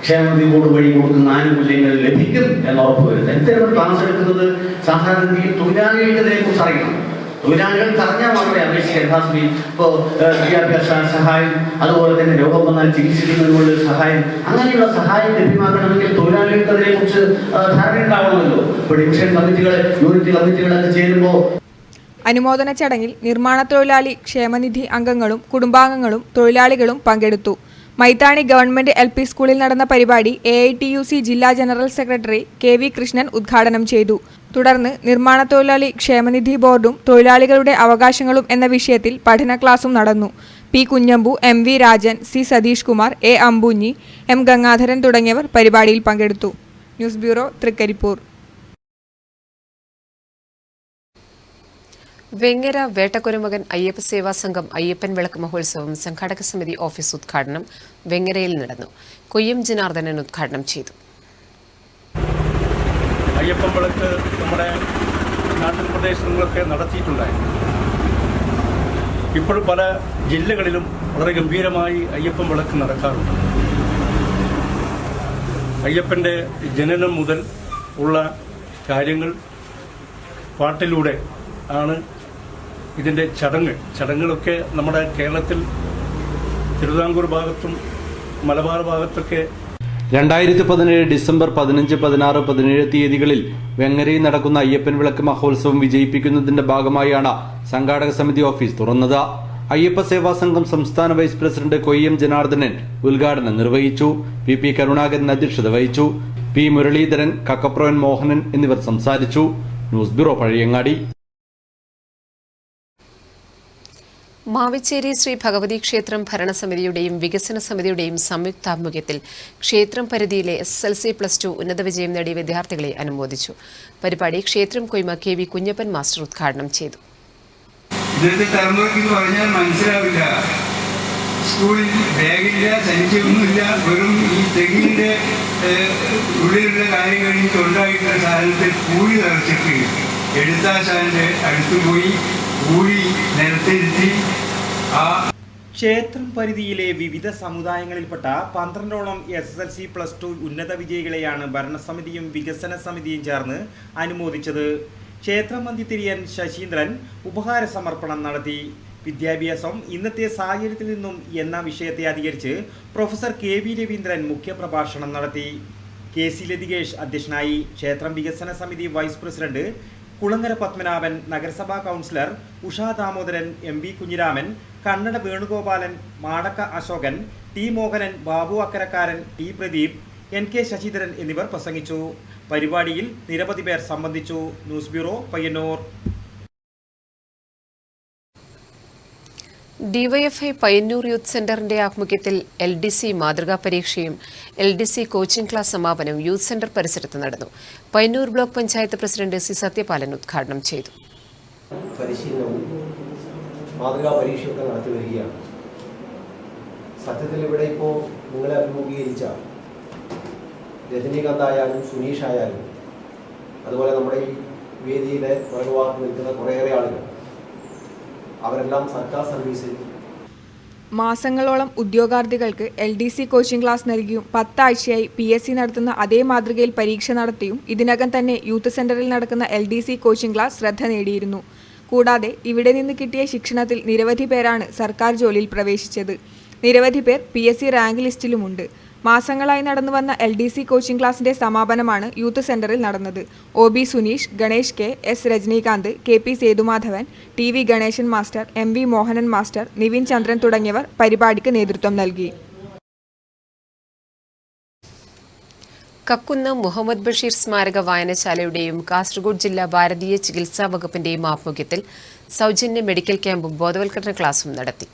ക്ഷേമനിധി ബോർഡ് വഴി കൊടുക്കുന്ന ആനുകൂല്യങ്ങൾ ലഭിക്കും എന്ന് ഉറപ്പുവരുത്തുക. ഇത്തരം ക്ലാസ് എടുക്കുന്നത് സാധാരണ രീതിയിൽ തൊഴിലാളികൾക്കെതിരെ കുറിച്ച് അറിയണം. തൊഴിലാളികൾക്ക് അറിഞ്ഞാൽ മാത്രമേ അപേക്ഷിക്കാൻ യഥാർത്ഥത്തിൽ ഇപ്പോൾ വിദ്യാഭ്യാസ സഹായം, അതുപോലെ തന്നെ രോഗം വന്നാൽ ചികിത്സിക്കുന്നതിനുള്ള സഹായം, അങ്ങനെയുള്ള സഹായം ലഭ്യമാക്കണമെങ്കിൽ തൊഴിലാളികൾക്കതിനെ കുറിച്ച് ധാരണ ഉണ്ടാവണമല്ലോ. ഇപ്പോൾ ഡിവിഷൻ കമ്മിറ്റികൾ, യൂണിറ്റ് കമ്മിറ്റികളൊക്കെ ചേരുമ്പോൾ അനുമോദന ചടങ്ങിൽ നിർമ്മാണ തൊഴിലാളി ക്ഷേമനിധി അംഗങ്ങളും കുടുംബാംഗങ്ങളും തൊഴിലാളികളും പങ്കെടുത്തു. മൈത്താണി ഗവൺമെന്റ് LP സ്കൂളിൽ നടന്ന പരിപാടി AITUC ജില്ലാ ജനറൽ സെക്രട്ടറി KV കൃഷ്ണൻ ഉദ്ഘാടനം ചെയ്തു. തുടർന്ന് നിർമ്മാണ തൊഴിലാളി ക്ഷേമനിധി ബോർഡും തൊഴിലാളികളുടെ അവകാശങ്ങളും എന്ന വിഷയത്തിൽ പഠന ക്ലാസും നടന്നു. P Kunhambu, MV Rajan, C Satheesh Kumar, A Ambunhi, M Gangadharan തുടങ്ങിയവർ പരിപാടിയിൽ പങ്കെടുത്തു. News bureau, Trikaripur. വെങ്ങര വേട്ടക്കുരുമകൻ അയ്യപ്പ സേവാ സംഘം അയ്യപ്പൻ വിളക്ക് മഹോത്സവം സംഘാടക സമിതി ഓഫീസ് ഉദ്ഘാടനം വെങ്ങരയിൽ നടന്നു. കൊയ്യം ജനാർദ്ദനൻ ഉദ്ഘാടനം ചെയ്തു. അയ്യപ്പൻ വിളക്ക് നമ്മുടെ നാട്ടിൻ പ്രദേശങ്ങളിലൊക്കെ നടത്തിയിട്ടുണ്ടായിരുന്നു. ഇപ്പോൾ പല ജില്ലകളിലും വളരെ ഗംഭീരമായി അയ്യപ്പൻ വിളക്ക് നടക്കാറുണ്ട്. അയ്യപ്പൻ്റെ ജനനം മുതൽ ഉള്ള കാര്യങ്ങൾ പാട്ടിലൂടെ ആണ് ഇതിൻ്റെ ചടങ്ങുകളൊക്കെ നമ്മുടെ കേരളത്തിൽ തിരുവിതാംകൂർ ഭാഗത്തും മലബാർ ഭാഗത്തൊക്കെ 2017 ഡിസംബർ 15, 16, 17 തീയതികളിൽ വെങ്ങരയിൽ നടക്കുന്ന അയ്യപ്പൻ വിളക്ക് മഹോത്സവം വിജയിപ്പിക്കുന്നതിന്റെ ഭാഗമായാണ് സംഘാടക സമിതി ഓഫീസ് തുറന്നത്. അയ്യപ്പ സേവാ സംഘം സംസ്ഥാന വൈസ് പ്രസിഡന്റ് കൊയ്യം ജനാർദ്ദനൻ ഉദ്ഘാടനം നിർവഹിച്ചു. PP കരുണാകരൻ അധ്യക്ഷത വഹിച്ചു. P മുരളീധരൻ, കക്കപ്രോൻ മോഹനൻ എന്നിവർ സംസാരിച്ചു. News bureau, Pazhayangadi. മാവിച്ചേരി ശ്രീ ഭഗവതി ക്ഷേത്രം ഭരണസമിതിയുടെയും വികസന സമിതിയുടെയും സംയുക്താഭിമുഖ്യത്തിൽ ക്ഷേത്രം പരിധിയിലെ SSLC+2 ഉന്നത വിജയം നേടിയ വിദ്യാർത്ഥികളെ അനുമോദിച്ചു. പരിപാടി ക്ഷേത്രം കൊയ്മ KV കുഞ്ഞപ്പൻ മാസ്റ്റർ ഉദ്ഘാടനം ചെയ്തു. ഇന്നത്തെ തലമുറയ്ക്ക് പറഞ്ഞാൽ മനസ്സിലാവില്ല. സ്കൂളിൽ ബാഗില്ല, സഞ്ചിയൊന്നുമില്ല, വെറും ഈ തെങ്ങിൻ്റെ ഉള്ളിലുള്ള കാര്യം കഴിഞ്ഞിട്ട് ഉണ്ടായിട്ടുള്ള സാധനത്തിൽ കൂലി നിറച്ചിട്ട് എഴുത്താശാന്റെ അടുത്ത് പോയി കൂലി നിരത്തിരുത്തി ക്ഷേത്രം പരിധിയിലെ വിവിധ സമുദായങ്ങളിൽപ്പെട്ട 12ഓളം SSLC +2 ഉന്നത വിജയികളെയാണ് ഭരണസമിതിയും വികസന സമിതിയും ചേർന്ന് അനുമോദിച്ചത്. ക്ഷേത്രമന്ദിതിരിയൻ ശശീന്ദ്രൻ ഉപഹാര സമർപ്പണം നടത്തി. വിദ്യാഭ്യാസം ഇന്നത്തെ സാഹചര്യത്തിൽ നിന്നും എന്ന വിഷയത്തെ അധികരിച്ച് പ്രൊഫസർ KV രവീന്ദ്രൻ മുഖ്യപ്രഭാഷണം നടത്തി. KC ലതികേഷ് അധ്യക്ഷനായി. ക്ഷേത്രം വികസന സമിതി വൈസ് പ്രസിഡന്റ് കുളങ്ങര പത്മനാഭൻ, നഗരസഭാ കൗൺസിലർ ഉഷാ ദാമോദരൻ, MB കുഞ്ഞിരാമൻ, കണ്ണട Venugopalan, മാടക്ക Ashokan, T Mohanan, Babu Akkarakkaran, T Pradeep, NK Sasidharan എന്നിവർ പ്രസംഗിച്ചു. പരിപാടിയിൽ നിരവധി പേർ സംബന്ധിച്ചു. News bureau, Payyannur. DYFI Payyannur youth സെന്ററിന്റെ ആഭിമുഖ്യത്തിൽ LDC മാതൃകാ പരീക്ഷയും LDC കോച്ചിംഗ് ക്ലാസ് സമാപനവും യൂത്ത് സെന്റർ പരിസരത്ത് നടന്നു. Payyannur block panchayat president C Sathyapalan ഉദ്ഘാടനം ചെയ്തു. പരിശീലനവും മാതൃകാ പരീക്ഷയൊക്കെ നടത്തി വരികയാണ്. സത്യത്തിൽ ഇവിടെ ഇപ്പോൾ നിങ്ങളെ അഭിമുഖീകരിച്ച രജനീകാന്ത് ആയാലും സുനീഷ് ആയാലും അതുപോലെ നമ്മുടെ ഈ വേദിയിലെ പുറകുഭാഗത്ത് നിൽക്കുന്ന കുറേയേറെ ആളുകൾ അവരെല്ലാം സർക്കാർ സർവീസിൽ മാസങ്ങളോളം ഉദ്യോഗാർത്ഥികൾക്ക് LDC കോച്ചിംഗ് ക്ലാസ് നൽകിയും 10 ആഴ്ചയായി PSC നടത്തുന്ന അതേ മാതൃകയിൽ പരീക്ഷ നടത്തിയും ഇതിനകം തന്നെ യൂത്ത് സെന്ററിൽ നടക്കുന്ന LDC കോച്ചിംഗ് ക്ലാസ് ശ്രദ്ധ നേടിയിരുന്നു. കൂടാതെ ഇവിടെ നിന്ന് കിട്ടിയ ശിക്ഷണത്തിൽ നിരവധി പേരാണ് സർക്കാർ ജോലിയിൽ പ്രവേശിച്ചത്. നിരവധി പേർ PSC റാങ്ക് ലിസ്റ്റിലുമുണ്ട്. മാസങ്ങളായി നടന്നുവന്ന LDC കോച്ചിംഗ് ക്ലാസിന്റെ സമാപനമാണ് യൂത്ത് സെന്ററിൽ നടന്നത്. OB Suneesh, Ganesh K, S Rajinikanth, KP Sethumadhavan, TV Ganesan master, MV Mohanan master, Nivin Chandran തുടങ്ങിയവർ പരിപാടിക്ക് നേതൃത്വം നൽകി. കക്കുന്ന് മുഹമ്മദ് ബഷീർ സ്മാരക വായനശാലയുടെയും കാസർഗോഡ് ജില്ലാ ഭാരതീയ ചികിത്സാ വകുപ്പിന്റെയും ആഭിമുഖ്യത്തിൽ സൗജന്യ മെഡിക്കൽ ക്യാമ്പും ബോധവൽക്കരണ ക്ലാസും നടത്തി.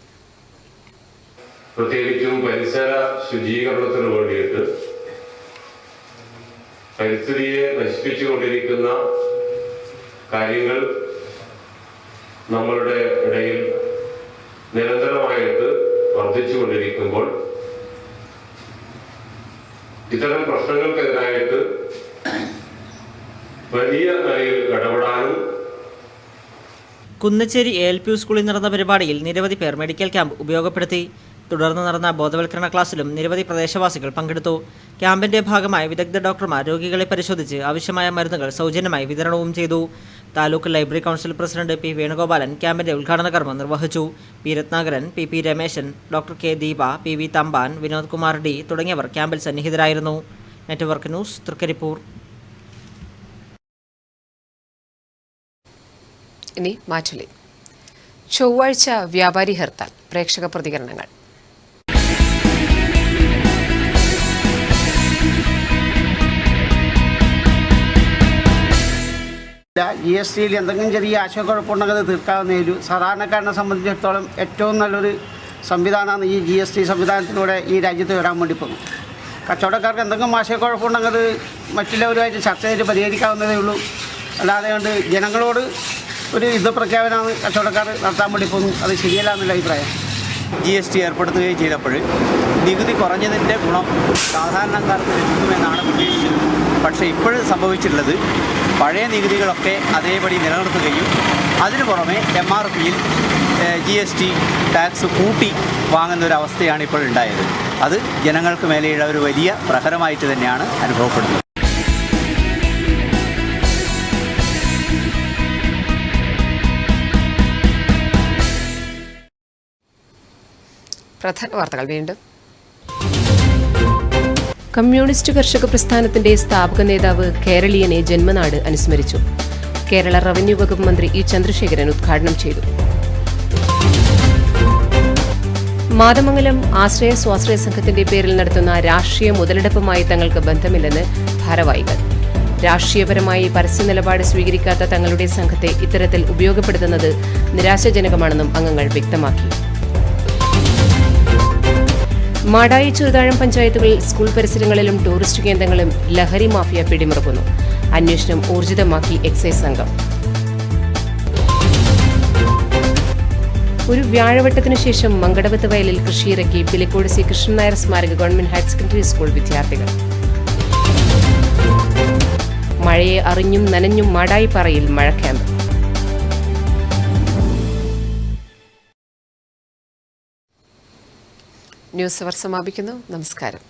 പ്രത്യേകിച്ചും പരിസര ശുചീകരണത്തിന് വേണ്ടിയിട്ട് പരിസ്ഥിതിയെ നശിപ്പിച്ചുകൊണ്ടിരിക്കുന്ന കാര്യങ്ങൾ നമ്മളുടെ ഇടയിൽ നിരന്തരമായിട്ട് വർദ്ധിച്ചുകൊണ്ടിരിക്കുമ്പോൾ ഇത്തരം പ്രശ്നങ്ങൾക്കെതിരായിട്ട് വലിയ നിലയിൽ ഇടപെടാനും. കുന്നച്ചേരി ALP സ്കൂളിൽ നടന്ന പരിപാടിയിൽ നിരവധി പേർ മെഡിക്കൽ ക്യാമ്പ് ഉപയോഗപ്പെടുത്തി. തുടർന്ന് നടന്ന ബോധവൽക്കരണ ക്ലാസ്സിലും നിരവധി പ്രദേശവാസികൾ പങ്കെടുത്തു. ക്യാമ്പിന്റെ ഭാഗമായി വിദഗ്ധ ഡോക്ടർമാർ രോഗികളെ പരിശോധിച്ച് ആവശ്യമായ മരുന്നുകൾ സൗജന്യമായി വിതരണവും ചെയ്തു. Taluk library council president P Venugopalan ക്യാമ്പിന്റെ ഉദ്ഘാടന കർമ്മം നിർവഹിച്ചു. P Rathnakaran, PP Rameshan, doctor K Deepa, PV Thampan, Vinod Kumar D തുടങ്ങിയവർ ക്യാമ്പിൽ സന്നിഹിതരായിരുന്നു. Network news, Trikaripur. ഇനി മാറ്റുലി. ചൊവ്വാഴ്ച വ്യാപാരി ഹർത്താൽ. പ്രേക്ഷക പ്രതികരണങ്ങൾ. GSTയിൽ എന്തെങ്കിലും ചെറിയ ആശയക്കുഴപ്പമുണ്ടെങ്കിൽ അത് തീർക്കാവുന്നതിൽ സാധാരണക്കാരനെ സംബന്ധിച്ചിടത്തോളം ഏറ്റവും നല്ലൊരു സംവിധാനമാണ് ഈ GST സംവിധാനത്തിലൂടെ ഈ രാജ്യത്ത് വരാൻ വേണ്ടി പോകുന്നത്. കച്ചവടക്കാർക്ക് എന്തെങ്കിലും ആശയക്കുഴപ്പമുണ്ടെങ്കിൽ അത് മറ്റുള്ളവരുമായിട്ട് ചർച്ച ചെയ്ത് പരിഹരിക്കാവുന്നതേ ഉള്ളൂ. അല്ലാതെ കൊണ്ട് ജനങ്ങളോട് ഒരു യുദ്ധപ്രഖ്യാപനമാണ് കച്ചവടക്കാർ നടത്താൻ വേണ്ടി പോകുന്നു. അത് ശരിയല്ല എന്നുള്ള അഭിപ്രായം. GST ഏർപ്പെടുത്തുകയും ചെയ്തപ്പോൾ നികുതി കുറഞ്ഞതിൻ്റെ ഗുണം സാധാരണക്കാർക്ക് ലഭിക്കുമെന്നാണ് പ്രതീക്ഷിച്ചത്. പക്ഷേ ഇപ്പോഴും സംഭവിച്ചിട്ടുള്ളത് പഴയ നികുതികളൊക്കെ അതേപടി നിലനിർത്തുകയും അതിനു പുറമെ MRPയിൽ GST ടാക്സ് കൂട്ടി വാങ്ങുന്നൊരവസ്ഥയാണ് ഇപ്പോഴുണ്ടായത്. അത് ജനങ്ങൾക്ക് മേലെയുള്ള ഒരു വലിയ പ്രഹരമായിട്ട് തന്നെയാണ് അനുഭവപ്പെടുന്നത്. പ്രധാന വാർത്തകൾ വീണ്ടും. കമ്മ്യൂണിസ്റ്റ് കർഷക പ്രസ്ഥാനത്തിന്റെ സ്ഥാപക നേതാവ് കേരളീയനെ ജന്മനാട് അനുസ്മരിച്ചു. കേരള റവന്യൂ വകുപ്പ് മന്ത്രി E ചന്ദ്രശേഖരൻ ഉദ്ഘാടനം ചെയ്തു. മാതമംഗലം ആശ്രയ സ്വാശ്രയ സംഘത്തിന്റെ പേരിൽ നടത്തുന്ന രാഷ്ട്രീയ മുതലെടുപ്പുമായി തങ്ങൾക്ക് ബന്ധമില്ലെന്ന് ഭാരവാഹികൾ. രാഷ്ട്രീയപരമായി പരസ്യ നിലപാട് സ്വീകരിക്കാത്ത തങ്ങളുടെ സംഘത്തെ ഇത്തരത്തിൽ ഉപയോഗപ്പെടുത്തുന്നത് നിരാശാജനകമാണെന്നും അംഗങ്ങൾ വ്യക്തമാക്കി. മാടായി ചെറുതാഴം പഞ്ചായത്തുകളിൽ സ്കൂൾ പരിസരങ്ങളിലും ടൂറിസ്റ്റ് കേന്ദ്രങ്ങളും ലഹരി മാഫിയ പിടിമുറുക്കുന്നു. അന്വേഷണം ഊർജിതമാക്കി എക്സൈസ് സംഘം. ഒരു വ്യാഴവട്ടത്തിനു ശേഷം മങ്കടവത്ത് വയലിൽ കൃഷിയിറക്കി പിലിക്കോട് C കൃഷ്ണൻ നായർ സ്മാരക ഗവൺമെന്റ് ഹയർ സെക്കൻഡറി സ്കൂൾ വിദ്യാർത്ഥികൾ. മഴയെ അറിഞ്ഞും നനഞ്ഞും മാടായി പാറയിൽ മഴ ക്യാമ്പ്. ന്യൂസ് അവർ സമാപിക്കുന്നു. നമസ്കാരം.